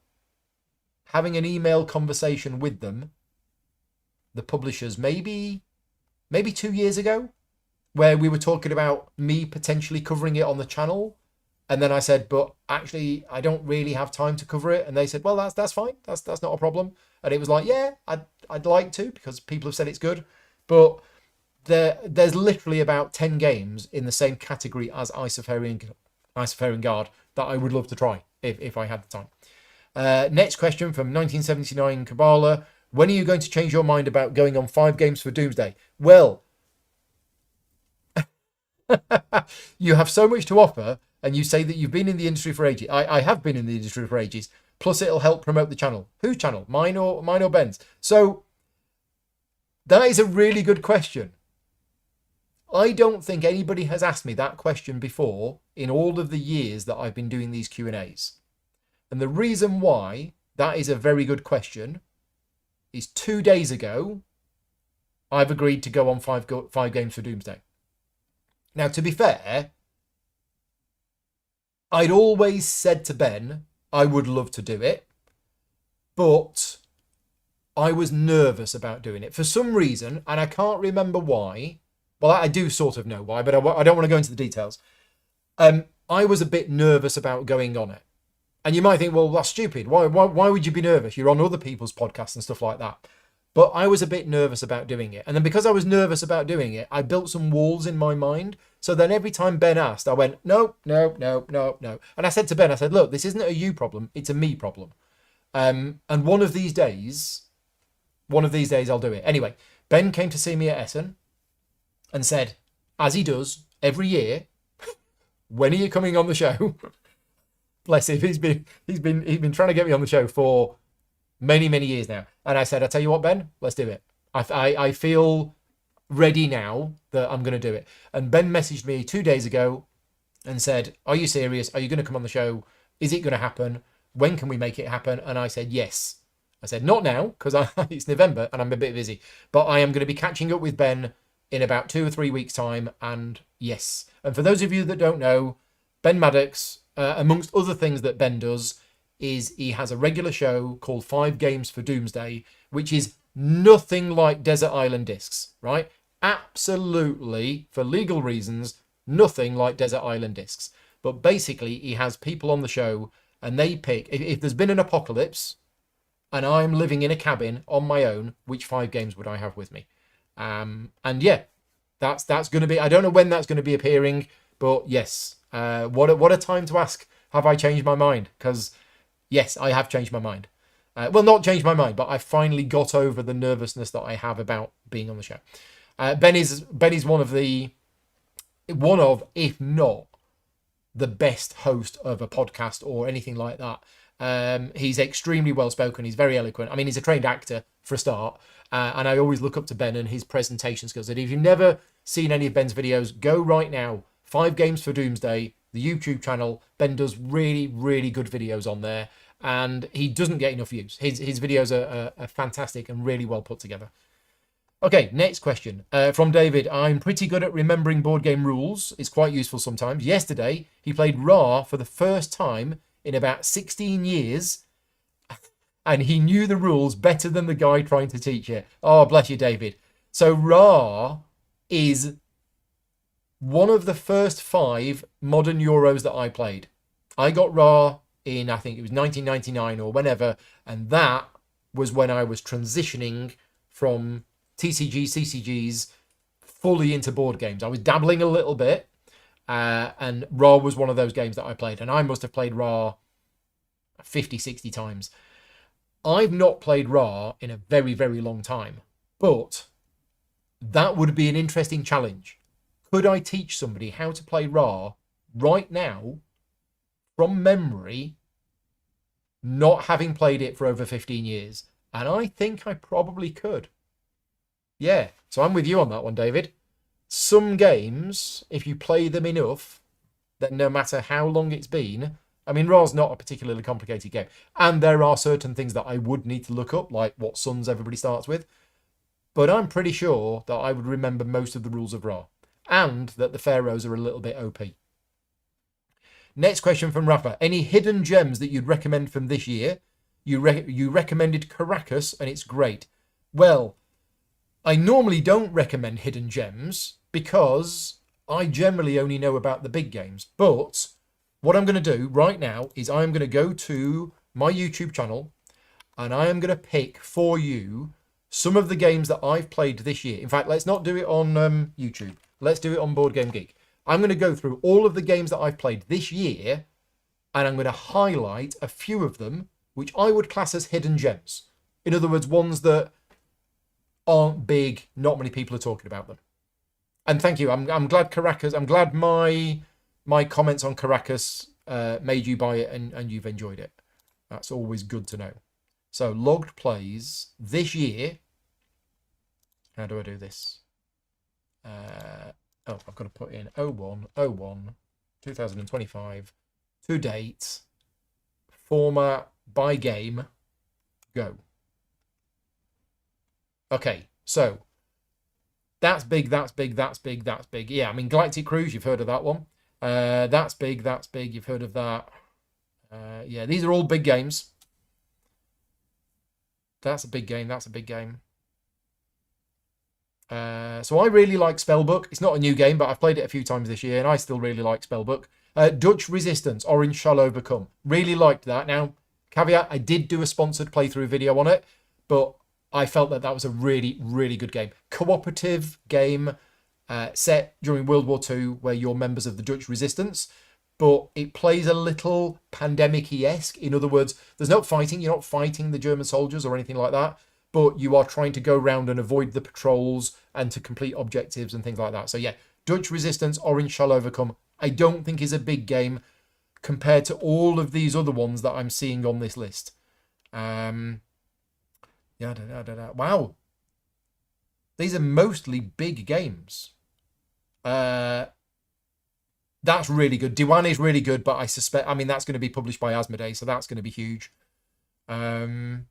A: having an email conversation with them, the publishers, maybe 2 years ago, where we were talking about me potentially covering it on the channel. And then I said, but actually, I don't really have time to cover it. And they said, well, that's fine. That's not a problem. And it was like, yeah, I'd like to, because people have said it's good. But there's literally about 10 games in the same category as Isofarian Guard that I would love to try if I had the time. Next question from 1979 Kabbalah. When are you going to change your mind about going on 5 games for Doomsday? Well, you have so much to offer, and you say that you've been in the industry for ages. I have been in the industry for ages. Plus, it'll help promote the channel. Whose channel? Mine or Ben's? So that is a really good question. I don't think anybody has asked me that question before in all of the years that I've been doing these Q&As. And the reason why that is a very good question is 2 days ago, I've agreed to go on 5 games for Doomsday. Now, to be fair, I'd always said to Ben, I would love to do it, but I was nervous about doing it for some reason, and I can't remember why. Well, I do sort of know why, but I don't want to go into the details. I was a bit nervous about going on it. And you might think, well, that's stupid. Why would you be nervous? You're on other people's podcasts and stuff like that. But I was a bit nervous about doing it. And then because I was nervous about doing it, I built some walls in my mind. So then every time Ben asked, I went, no. And I said to Ben, I said, look, this isn't a you problem. It's a me problem. And one of these days I'll do it. Anyway, Ben came to see me at Essen and said, as he does every year, when are you coming on the show? Bless him. He's been trying to get me on the show for many years now. And I said, I tell you what, Ben, let's do it. I feel ready now that I'm going to do it. And Ben messaged me 2 days ago and said, are you serious? Are you going to come on the show? Is it going to happen? When can we make it happen? And I said, yes. I said, not now, because it's November and I'm a bit busy. But I am going to be catching up with Ben in about 2 or 3 weeks' time. And yes. And for those of you that don't know, Ben Maddox, amongst other things that Ben does, is he has a regular show called 5 Games for Doomsday, which is nothing like Desert Island Discs, right? Absolutely, for legal reasons, nothing like Desert Island Discs. But basically, he has people on the show and they pick, if there's been an apocalypse and I'm living in a cabin on my own, which 5 games would I have with me? And yeah, that's going to be, I don't know when that's going to be appearing, but yes, what a time to ask, have I changed my mind? Because yes, I have changed my mind. Well, not changed my mind, but I finally got over the nervousness that I have about being on the show. Ben is one of, if not the best host of a podcast or anything like that. He's extremely well spoken. He's very eloquent. I mean, he's a trained actor for a start. And I always look up to Ben and his presentation skills. And if you've never seen any of Ben's videos, go right now. 5 Games for Doomsday, the YouTube channel. Ben does really good videos on there. And he doesn't get enough views. His videos are fantastic and really well put together. Okay, next question from David. I'm pretty good at remembering board game rules. It's quite useful sometimes. Yesterday, he played Ra for the first time in about 16 years. And he knew the rules better than the guy trying to teach it. Oh, bless you, David. So Ra is one of the first 5 modern Euros that I played. I got Ra in, I think it was 1999 or whenever, and that was when I was transitioning from TCG, CCGs fully into board games. I was dabbling a little bit, and Ra was one of those games that I played, and I must have played Ra 50, 60 times. I've not played Ra in a very, very long time, but that would be an interesting challenge. Could I teach somebody how to play Ra right now from memory, not having played it for over 15 years? And I think I probably could. Yeah, so I'm with you on that one, David. Some games, if you play them enough, that no matter how long it's been, I mean, Ra's not a particularly complicated game. And there are certain things that I would need to look up, like what suns everybody starts with. But I'm pretty sure that I would remember most of the rules of Ra. And that the pharaohs are a little bit OP. Next question from Rafa. Any hidden gems that you'd recommend from this year? You recommended Caracas, and it's great. Well, I normally don't recommend hidden gems because I generally only know about the big games. But what I'm going to do right now is I'm going to go to my YouTube channel and I am going to pick for you some of the games that I've played this year. In fact, let's not do it on YouTube. Let's do it on Board Game Geek. I'm going to go through all of the games that I've played this year, and I'm going to highlight a few of them, which I would class as hidden gems. In other words, ones that aren't big, not many people are talking about them. And thank you. I'm glad Caracas. I'm glad my comments on Caracas made you buy it and you've enjoyed it. That's always good to know. So logged plays this year. How do I do this? I've got to put in 01 2025 to date, format by game, go. Okay, so that's big, that's big, that's big, that's big. Yeah, I mean, Galactic Cruise, you've heard of that one. That's big, you've heard of that. Yeah, these are all big games. That's a big game, that's a big game. So I really like Spellbook. It's not a new game, but I've played it a few times this year, and I still really like Spellbook. Dutch Resistance, Orange Shall Overcome. Really liked that. Now, caveat, I did do a sponsored playthrough video on it, but I felt that that was a really, really good game. Cooperative game set during World War II, where you're members of the Dutch Resistance, but it plays a little pandemic-esque. In other words, there's no fighting. You're not fighting the German soldiers or anything like that, but you are trying to go around and avoid the patrols and to complete objectives and things like that. So yeah, Dutch Resistance, Orange Shall Overcome, I don't think is a big game compared to all of these other ones that I'm seeing on this list. Wow. These are mostly big games. That's really good. Diwan is really good, but I suspect, I mean, that's going to be published by Asmodee, so that's going to be huge. Can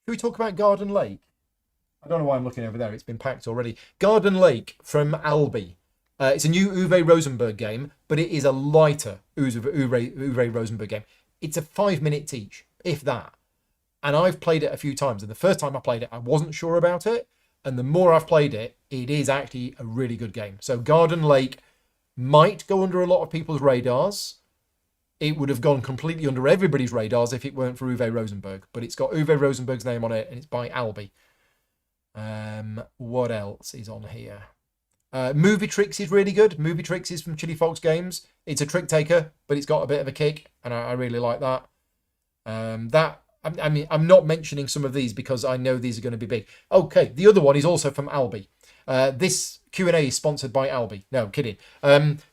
A: we talk about Garden Lake? I don't know why I'm looking over there. It's been packed already. Garden Lake from Albi. It's a new Uwe Rosenberg game, but it is a lighter Uwe Rosenberg game. It's a 5-minute teach, if that. And I've played it a few times. And the first time I played it, I wasn't sure about it. And the more I've played it, it is actually a really good game. So Garden Lake might go under a lot of people's radars. It would have gone completely under everybody's radars if it weren't for Uwe Rosenberg. But it's got Uwe Rosenberg's name on it, and it's by Albi. What else is on here? Movie Tricks is really good. Movie Tricks is from Chili Fox Games. It's a trick taker, but it's got a bit of a kick, and I really like that. I mean, I'm not mentioning some of these because I know these are going to be big. Okay, the other one is also from Albi. This Q&A is sponsored by Albi. No, I'm kidding.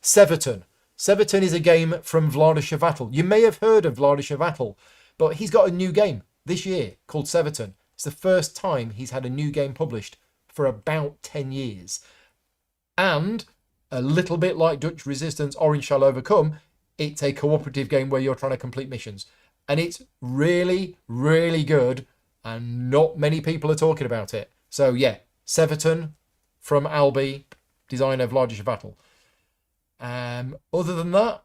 A: Severton. Severton is a game from Vlaada Chvátil. You may have heard of Vlaada Chvátil, but he's got a new game this year called Severton. It's the first time he's had a new game published for about 10 years. And a little bit like Dutch Resistance, Orange Shall Overcome, it's a cooperative game where you're trying to complete missions. And it's really, really good, and not many people are talking about it. So yeah, Severton from Albi, designer Vlaada Chvátil. Other than that,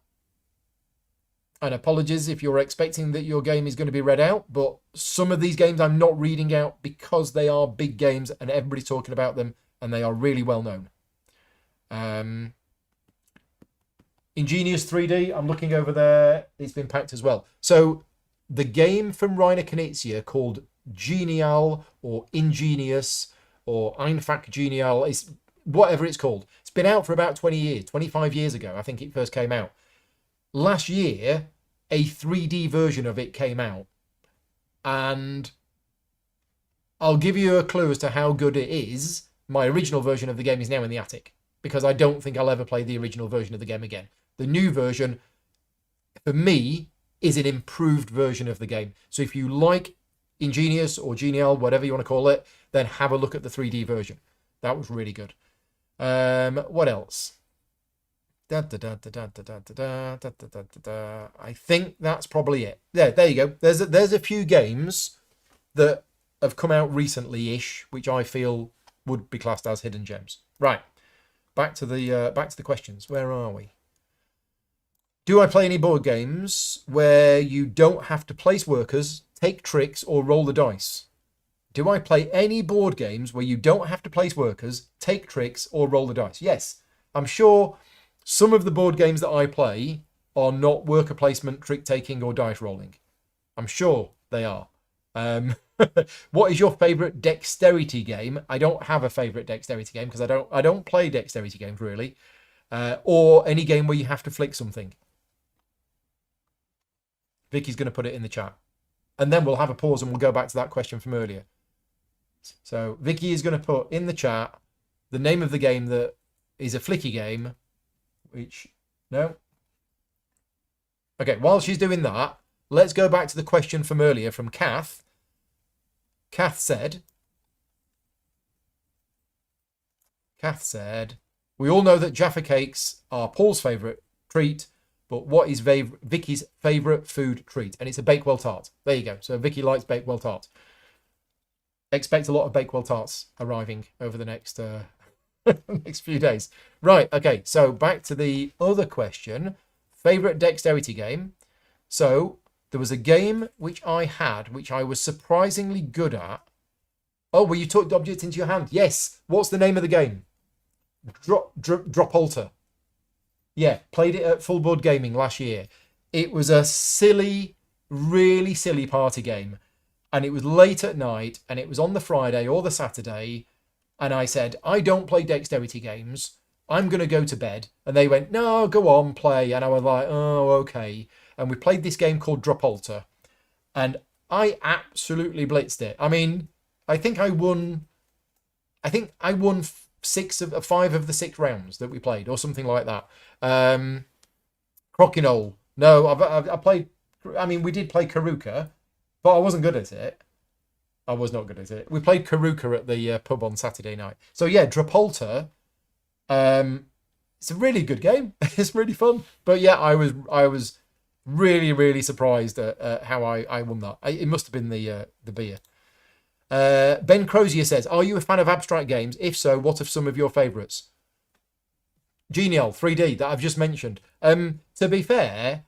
A: and apologies if you're expecting that your game is going to be read out, but some of these games I'm not reading out because they are big games and everybody's talking about them and they are really well known. Ingenious 3D, I'm looking over there. It's been packed as well. So the game from Reiner Knizia called Genial or Ingenious or Einfach Genial, is whatever it's called. It's been out for about 20 years, 25 years ago, I think it first came out. Last year, a 3D version of it came out. And I'll give you a clue as to how good it is. My original version of the game is now in the attic because I don't think I'll ever play the original version of the game again. The new version, for me, is an improved version of the game. So if you like Ingenious or Genial, whatever you want to call it, then have a look at the 3D version. That was really good. What else? I think that's probably it. Yeah, there you go. There's a few games that have come out recently-ish, which I feel would be classed as hidden gems. Right, back to the questions. Where are we? Do I play any board games where you don't have to place workers, take tricks, or roll the dice? Do I play any board games where you don't have to place workers, take tricks, or roll the dice? Yes, I'm sure some of the board games that I play are not worker placement, trick taking, or dice rolling. I'm sure they are. What is your favourite dexterity game? I don't have a favourite dexterity game because I don't play dexterity games really, or any game where you have to flick something. Vicky's going to put it in the chat, and then we'll have a pause and we'll go back to that question from earlier. So Vicky is going to put in the chat the name of the game that is a flicky game. Which no. Okay, while she's doing that, let's go back to the question from earlier from Kath. Kath said, we all know that Jaffa cakes are Paul's favourite treat, but what is Vicky's favourite food treat? And it's a Bakewell tart. There you go. So Vicky likes Bakewell tart. Expect a lot of Bakewell tarts arriving over the next next few days. Right, okay, so back to the other question. Favourite dexterity game. So there was a game which I had, which I was surprisingly good at. Oh, where you took the object into your hand. Yes. What's the name of the game? Drop Alter. Yeah, played it at Full Board Gaming last year. It was a silly, really silly party game. And it was late at night, and it was on the Friday or the Saturday. And I said, I don't play dexterity games. I'm going to go to bed. And they went, no, go on, play. And I was like, oh, okay. And we played this game called Drop Alter. And I absolutely blitzed it. I mean, I think I won 5 of the 6 rounds that we played, or something like that. Crokinole. No, I played, I mean, we did play Karuka, but I wasn't good at it. I was not good at it. We played Karuka at the pub on Saturday night. So yeah, Drapolta. It's a really good game. It's really fun. But yeah, I was really, really surprised at how I won that. It must have been the beer. Ben Crozier says, are you a fan of abstract games? If so, what are some of your favourites? Genial 3D that I've just mentioned. To be fair,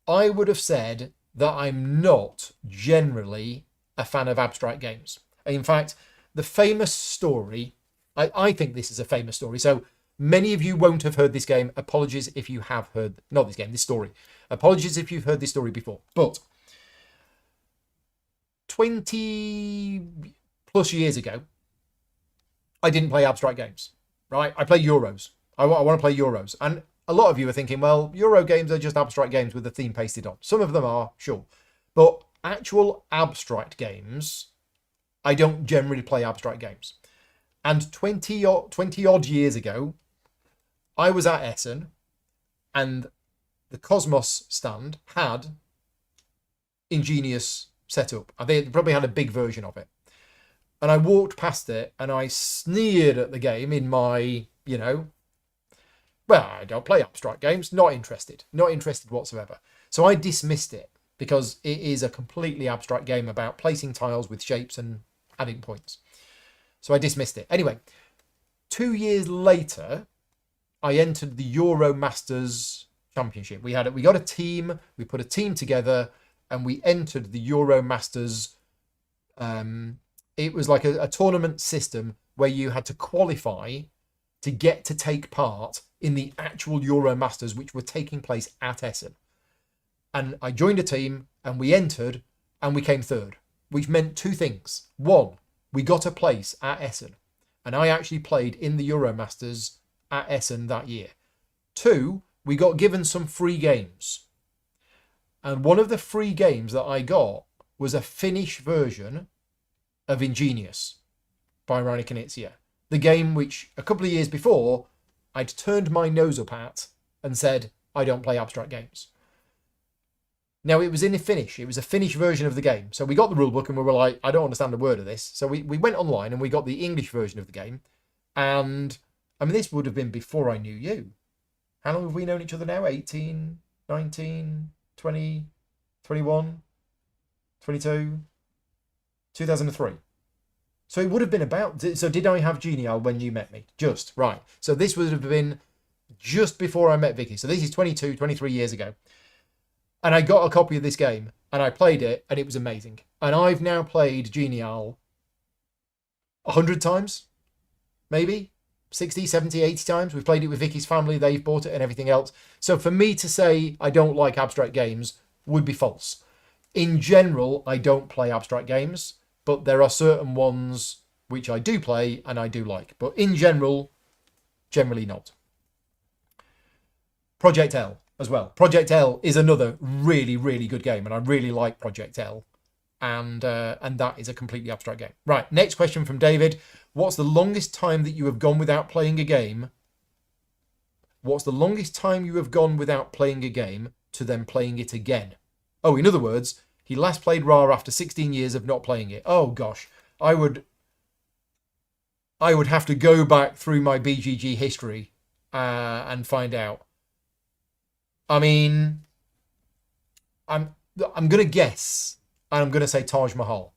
A: I would have said that I'm not generally a fan of abstract games. In fact, the famous story, I think this is a famous story. So many of you won't have heard this game. Apologies if you have heard, not this game, this story. Apologies if you've heard this story before. But 20 plus years ago, I didn't play abstract games, right? I play Euros. I want to play Euros. And a lot of you are thinking, well, Euro games are just abstract games with the theme pasted on. Some of them are, sure. But actual abstract games, I don't generally play abstract games. And 20 odd years ago, I was at Essen and the Cosmos stand had Ingenious set up. They probably had a big version of it. And I walked past it and I sneered at the game in my, well, I don't play abstract games. Not interested whatsoever. So I dismissed it because it is a completely abstract game about placing tiles with shapes and adding points. So I dismissed it. Anyway, 2 years later, I entered the Euro Masters Championship. We got a team, we put a team together, and we entered the Euro Masters. It was like a tournament system where you had to qualify to get to take part in the actual Euro Masters, which were taking place at Essen. And I joined a team and we entered and we came third, which meant two things. One, we got a place at Essen, and I actually played in the Euro Masters at Essen that year. Two, we got given some free games. And one of the free games that I got was a Finnish version of Ingenious by Rainer Knizia. The game which, a couple of years before, I'd turned my nose up at and said, I don't play abstract games. Now, it was in Finnish. It was a Finnish version of the game. So we got the rulebook and we were like, I don't understand a word of this. So we went online and we got the English version of the game. And, I mean, this would have been before I knew you. How long have we known each other now? 18, 19, 20, 21, 22, 2003. So it would have been about... So did I have Genial when you met me? Just, right. So this would have been just before I met Vicky. So this is 22, 23 years ago. And I got a copy of this game and I played it and it was amazing. And I've now played Genial 100 times, maybe 60, 70, 80 times. We've played it with Vicky's family. They've bought it and everything else. So for me to say I don't like abstract games would be false. In general, I don't play abstract games, but there are certain ones which I do play and I do like. But in general, generally not. Project L as well. Project L is another really, really good game, and I really like Project L. And that is a completely abstract game. Right, next question from David. What's the longest time that you have gone without playing a game? What's the longest time you have gone without playing a game to then playing it again? Oh, in other words, he last played Ra after 16 years of not playing it. Oh gosh, I would have to go back through my BGG history and find out. I mean, I'm going to guess, and I'm going to say Taj Mahal,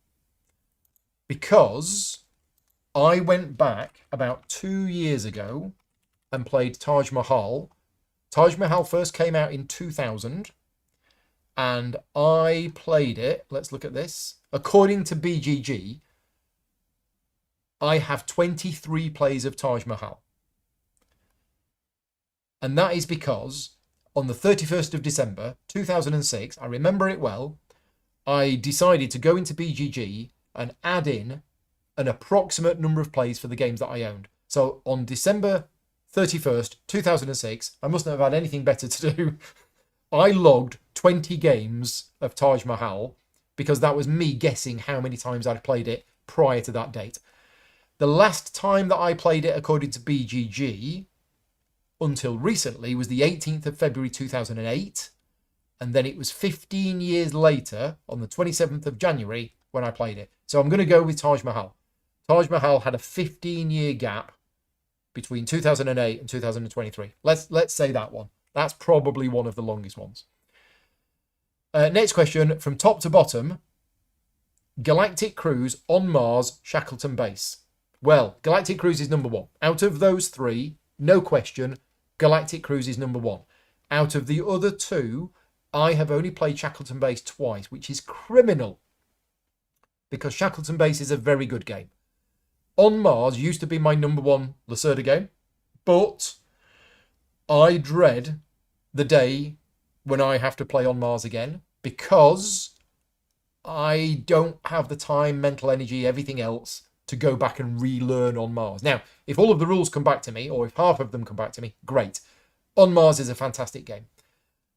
A: because I went back about 2 years ago and played Taj Mahal. Taj Mahal first came out in 2000, and I played it. Let's look at this. According to BGG, I have 23 plays of Taj Mahal. And that is because on the 31st of December 2006, I remember it well, I decided to go into BGG and add in an approximate number of plays for the games that I owned. So on December 31st, 2006, I mustn't have had anything better to do. I logged 20 games of Taj Mahal because that was me guessing how many times I'd played it prior to that date. The last time that I played it according to BGG until recently was the 18th of February 2008, and then it was 15 years later on the 27th of January when I played it. So I'm going to go with Taj Mahal. Taj Mahal had a 15-year gap between 2008 and 2023. Let's say that one. That's probably one of the longest ones. Next question, from top to bottom. Galactic Cruise on Mars, Shackleton Base. Well, Galactic Cruise is number one. Out of those three, no question, Galactic Cruise is number one. Out of the other two, I have only played Shackleton Base twice, which is criminal, because Shackleton Base is a very good game. On Mars used to be my number one Lacerda game, but I dread the day when I have to play On Mars again, because I don't have the time, mental energy, everything else to go back and relearn On Mars. Now, if all of the rules come back to me, or if half of them come back to me, great. On Mars is a fantastic game.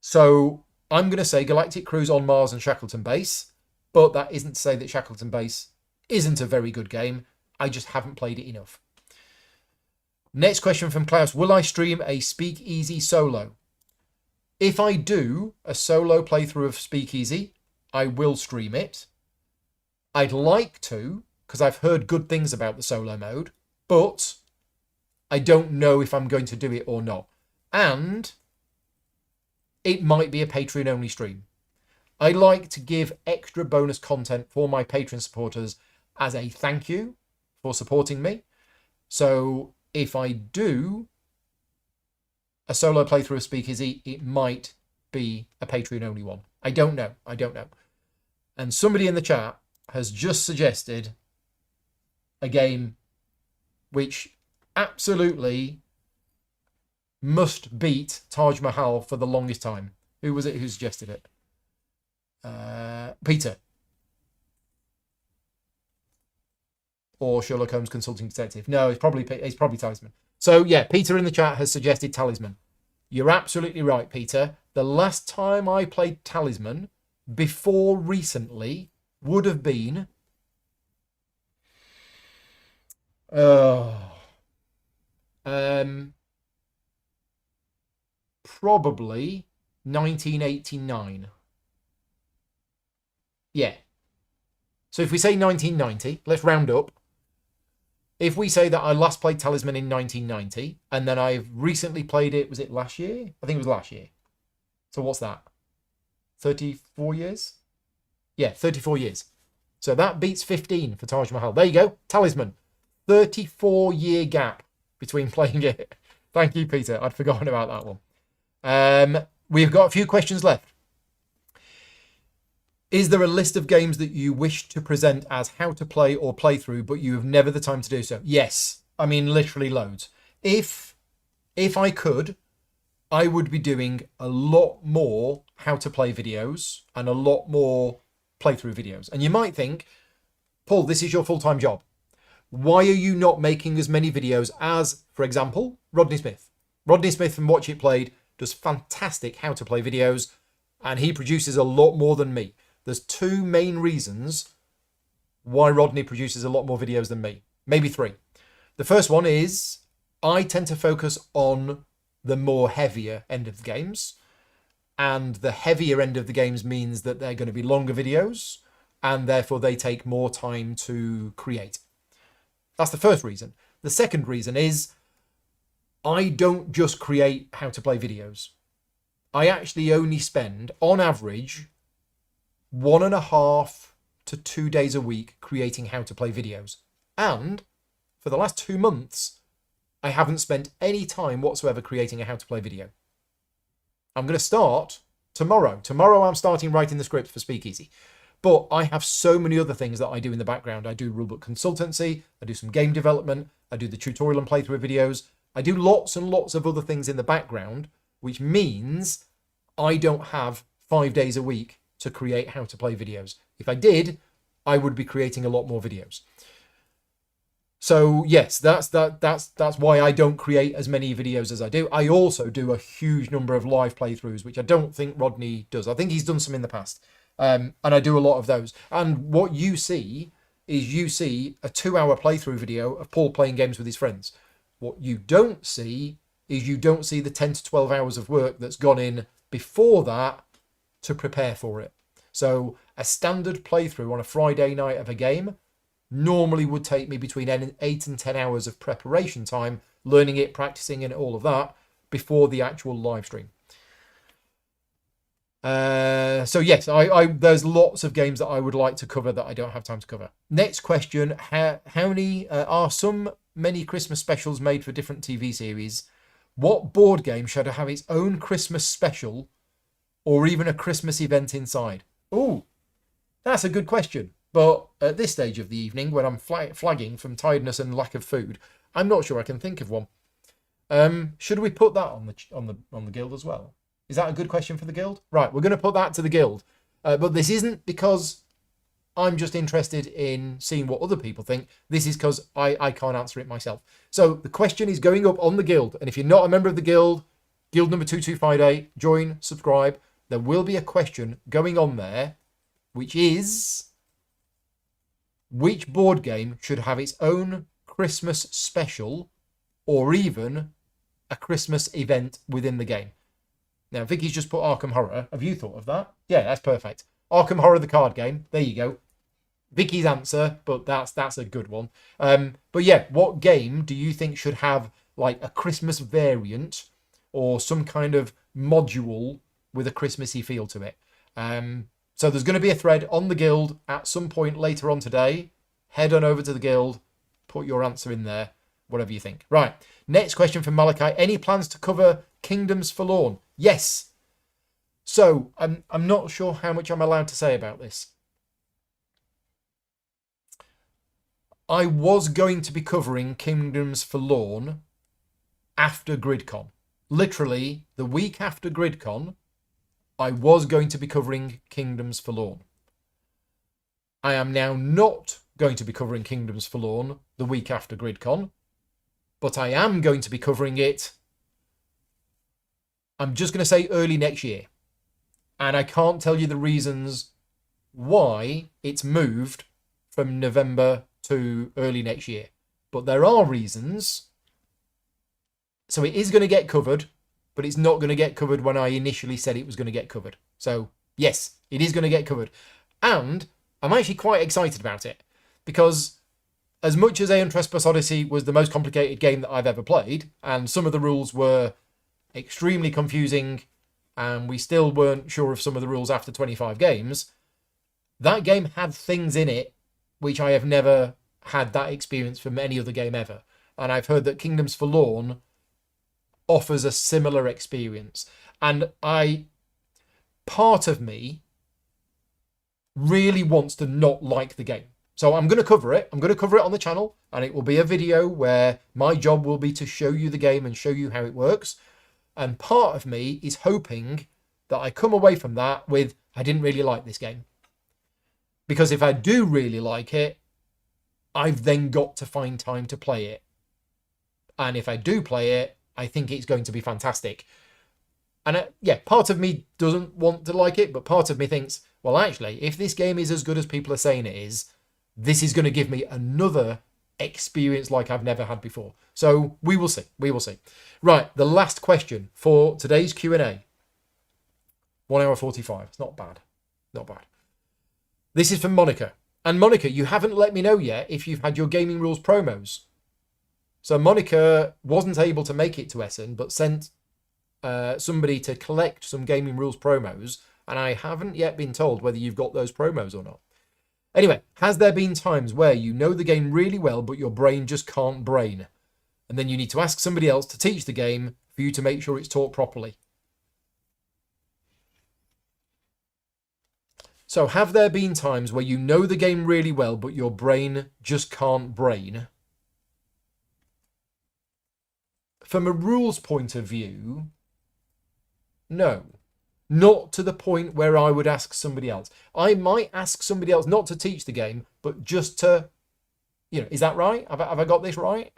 A: So I'm going to say Galactic Cruise, On Mars and Shackleton Base, but that isn't to say that Shackleton Base isn't a very good game. I just haven't played it enough. Next question from Klaus. Will I stream a Speakeasy solo? If I do a solo playthrough of Speakeasy, I will stream it. I'd like to, because I've heard good things about the solo mode, but I don't know if I'm going to do it or not. And it might be a Patreon-only stream. I like to give extra bonus content for my Patreon supporters as a thank you for supporting me. So if I do a solo playthrough of Speakeasy, it might be a Patreon-only one. I don't know. And somebody in the chat has just suggested a game which absolutely must beat Taj Mahal for the longest time? Who was it who suggested it? Peter. Or Sherlock Holmes Consulting Detective. No, it's probably Talisman. So yeah, Peter in the chat has suggested Talisman. You're absolutely right, Peter. The last time I played Talisman before recently would have been probably 1989. Yeah. So if we say 1990, let's round up. If we say that I last played Talisman in 1990, and then I've recently played it, was it last year? I think it was last year. So what's that? 34 years? Yeah, 34 years. So that beats 15 for Taj Mahal. There you go. Talisman. 34-year gap between playing it. Thank you, Peter. I'd forgotten about that one. We've got a few questions left. Is there a list of games that you wish to present as how to play or play through, but you have never the time to do so? Yes. I mean, literally loads. If I could, I would be doing a lot more how to play videos and a lot more playthrough videos. And you might think, Paul, this is your full-time job. Why are you not making as many videos as, for example, Rodney Smith? Rodney Smith from Watch It Played does fantastic how to play videos, and he produces a lot more than me. There's two main reasons why Rodney produces a lot more videos than me. Maybe three. The first one is I tend to focus on the more heavier end of the games. And the heavier end of the games means that they're going to be longer videos, and therefore they take more time to create. That's the first reason. The second reason is I don't just create how to play videos. I actually only spend, on average, 1.5 to 2 days a week creating how to play videos. And for the last 2 months, I haven't spent any time whatsoever creating a how to play video. I'm going to start tomorrow. Tomorrow I'm starting writing the script for Speakeasy. But I have so many other things that I do in the background. I do rulebook consultancy, I do some game development, I do the tutorial and playthrough videos. I do lots and lots of other things in the background, which means I don't have 5 days a week to create how to play videos. If I did, I would be creating a lot more videos. So yes, that's why I don't create as many videos as I do. I also do a huge number of live playthroughs, which I don't think Rodney does. I think he's done some in the past. And I do a lot of those. And what you see is a 2-hour playthrough video of Paul playing games with his friends. What you don't see is you don't see the 10 to 12 hours of work that's gone in before that to prepare for it. So a standard playthrough on a Friday night of a game normally would take me between 8 and 10 hours of preparation time, learning it, practicing and all of that before the actual live stream. So yes, there's lots of games that I would like to cover that I don't have time to cover. Next question, how many are many Christmas specials made for different TV series? What board game should have its own Christmas special or even a Christmas event inside? Oh, that's a good question. But at this stage of the evening, when I'm flagging from tiredness and lack of food, I'm not sure I can think of one. Should we put that on the guild as well? Is that a good question for the guild? Right, we're going to put that to the guild. But this isn't because I'm just interested in seeing what other people think. This is because I can't answer it myself. So the question is going up on the guild. And if you're not a member of the guild, guild number 2258, join, subscribe. There will be a question going on there, which is, which board game should have its own Christmas special or even a Christmas event within the game? Now, Vicky's just put Arkham Horror. Have you thought of that? Yeah, that's perfect. Arkham Horror, the card game. There you go. Vicky's answer, but that's a good one. But yeah, what game do you think should have like a Christmas variant or some kind of module with a Christmassy feel to it? So there's going to be a thread on the guild at some point later on today. Head on over to the guild, put your answer in there, whatever you think. Right, next question from Malachi. Any plans to cover Kingdoms Forlorn? Yes. So I'm not sure how much I'm allowed to say about this. I was going to be covering Kingdoms Forlorn after GridCon. literally the week after GridCon, I was going to be covering Kingdoms Forlorn. I am now not going to be covering Kingdoms Forlorn the week after GridCon, but I am going to be covering it, I'm just going to say early next year. And I can't tell you the reasons why it's moved from November to early next year. But there are reasons. So it is going to get covered, but it's not going to get covered when I initially said it was going to get covered. So yes, it is going to get covered. And I'm actually quite excited about it, because as much as Aeon Trespass Odyssey was the most complicated game that I've ever played, and some of the rules were extremely confusing, and we still weren't sure of some of the rules after 25 games, that game had things in it which I have never had that experience from any other game ever. And I've heard that Kingdoms Forlorn offers a similar experience. And part of me really wants to not like the game. So I'm going to cover it. I'm going to cover it on the channel, and it will be a video where my job will be to show you the game and show you how it works. And part of me is hoping that I come away from that with, I didn't really like this game. Because if I do really like it, I've then got to find time to play it. And if I do play it, I think it's going to be fantastic. And yeah, part of me doesn't want to like it, but part of me thinks, well, actually, if this game is as good as people are saying it is, this is going to give me another experience like I've never had before. So we will see. We will see. Right, the last question for today's Q&A. 1 hour 45. It's not bad. Not bad. This is from Monica. And Monica, you haven't let me know yet if you've had your Gaming Rules promos. So Monica wasn't able to make it to Essen, but sent somebody to collect some Gaming Rules promos, and I haven't yet been told whether you've got those promos or not. Anyway, has there been times where you know the game really well, but your brain just can't brain, and then you need to ask somebody else to teach the game for you to make sure it's taught properly? So have there been times where you know the game really well, but your brain just can't brain? From a rules point of view, no. Not to the point where I would ask somebody else. I might ask somebody else not to teach the game, but just to, is that right? Have I got this right?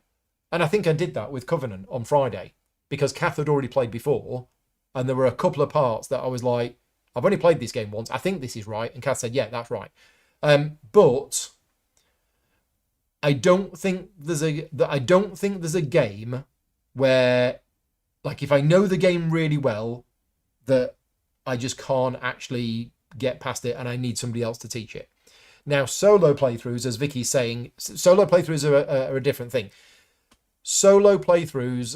A: And I think I did that with Covenant on Friday, because Kath had already played before, and there were a couple of parts that I was like, I've only played this game once. I think this is right. And Kath said, yeah, that's right. But I don't think there's a game where, like, if I know the game really well, that I just can't actually get past it and I need somebody else to teach it. Now, solo playthroughs, as Vicky's saying, solo playthroughs are a different thing. Solo playthroughs,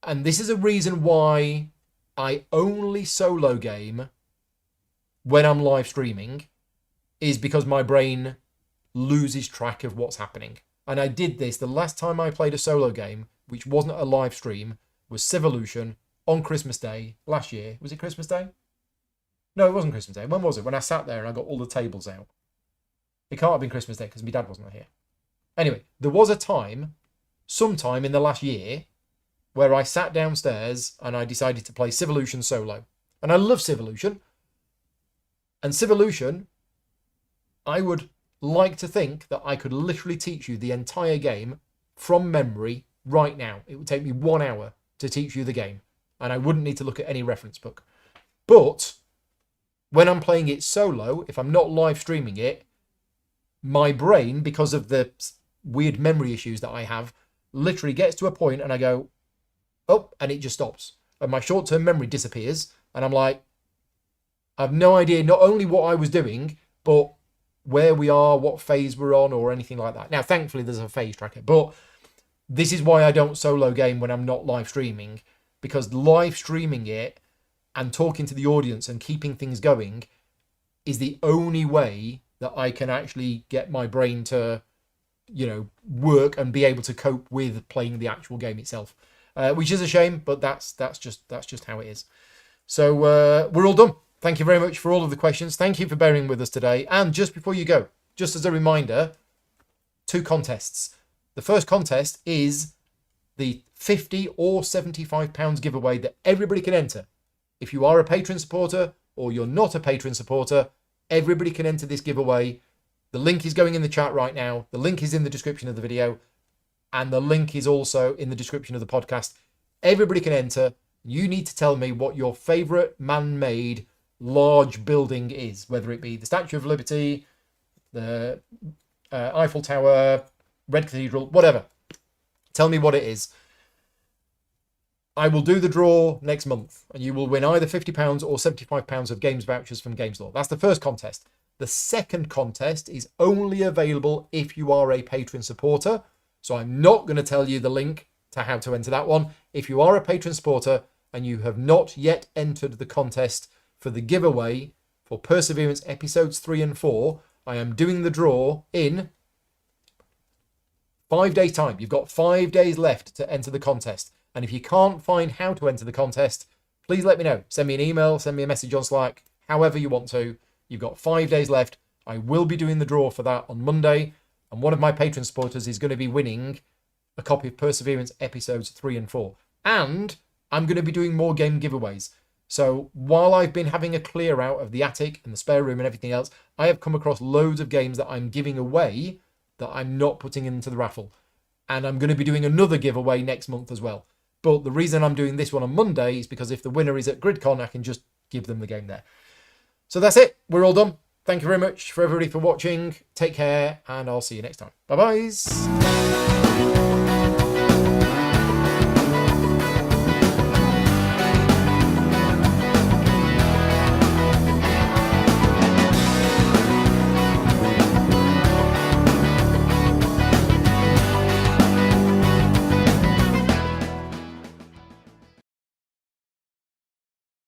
A: and this is a reason why I only solo game when I'm live streaming, is because my brain loses track of what's happening. And I did this the last time I played a solo game, which wasn't a live stream, was Civolution on Christmas Day last year. Was it Christmas Day? No, it wasn't Christmas Day. When was it? When I sat there and I got all the tables out. It can't have been Christmas Day because my dad wasn't here. Anyway, there was a time, sometime in the last year, where I sat downstairs and I decided to play Civolution solo. And I love Civolution. And Civolution, I would like to think that I could literally teach you the entire game from memory right now. It would take me 1 hour to teach you the game, and I wouldn't need to look at any reference book. But when I'm playing it solo, if I'm not live streaming it, my brain, because of the weird memory issues that I have, literally gets to a point and I go, oh, and it just stops. And my short-term memory disappears, and I'm like, I have no idea not only what I was doing, but where we are, what phase we're on, or anything like that. Now, thankfully, there's a phase tracker, but this is why I don't solo game when I'm not live streaming, because live streaming it and talking to the audience and keeping things going is the only way that I can actually get my brain to, work and be able to cope with playing the actual game itself, which is a shame, but that's just how it is. So we're all done. Thank you very much for all of the questions. Thank you for bearing with us today. And just before you go, just as a reminder, 2 contests. The first contest is the £50 or £75 giveaway that everybody can enter. If you are a Patreon supporter or you're not a Patreon supporter, everybody can enter this giveaway. The link is going in the chat right now. The link is in the description of the video. And the link is also in the description of the podcast. Everybody can enter. You need to tell me what your favourite man-made large building is, whether it be the Statue of Liberty, the Eiffel Tower, Red Cathedral, whatever. Tell me what it is. I will do the draw next month, and you will win either £50 or £75 of games vouchers from Games Law. That's the first contest. The second contest is only available if you are a Patreon supporter. So I'm not going to tell you the link to how to enter that one. If you are a Patreon supporter and you have not yet entered the contest for the giveaway for Perseverance episodes 3 and 4, I am doing the draw in 5 days' time. You've got 5 days left to enter the contest. And if you can't find how to enter the contest, please let me know. Send me an email, send me a message on Slack, however you want to. You've got 5 days left. I will be doing the draw for that on Monday. And one of my Patreon supporters is going to be winning a copy of Perseverance episodes 3 and 4. And I'm going to be doing more game giveaways. So while I've been having a clear out of the attic and the spare room and everything else, I have come across loads of games that I'm giving away that I'm not putting into the raffle. And I'm going to be doing another giveaway next month as well. But the reason I'm doing this one on Monday is because if the winner is at GridCon, I can just give them the game there. So that's it. We're all done. Thank you very much for everybody for watching. Take care, and I'll see you next time. Bye-bye.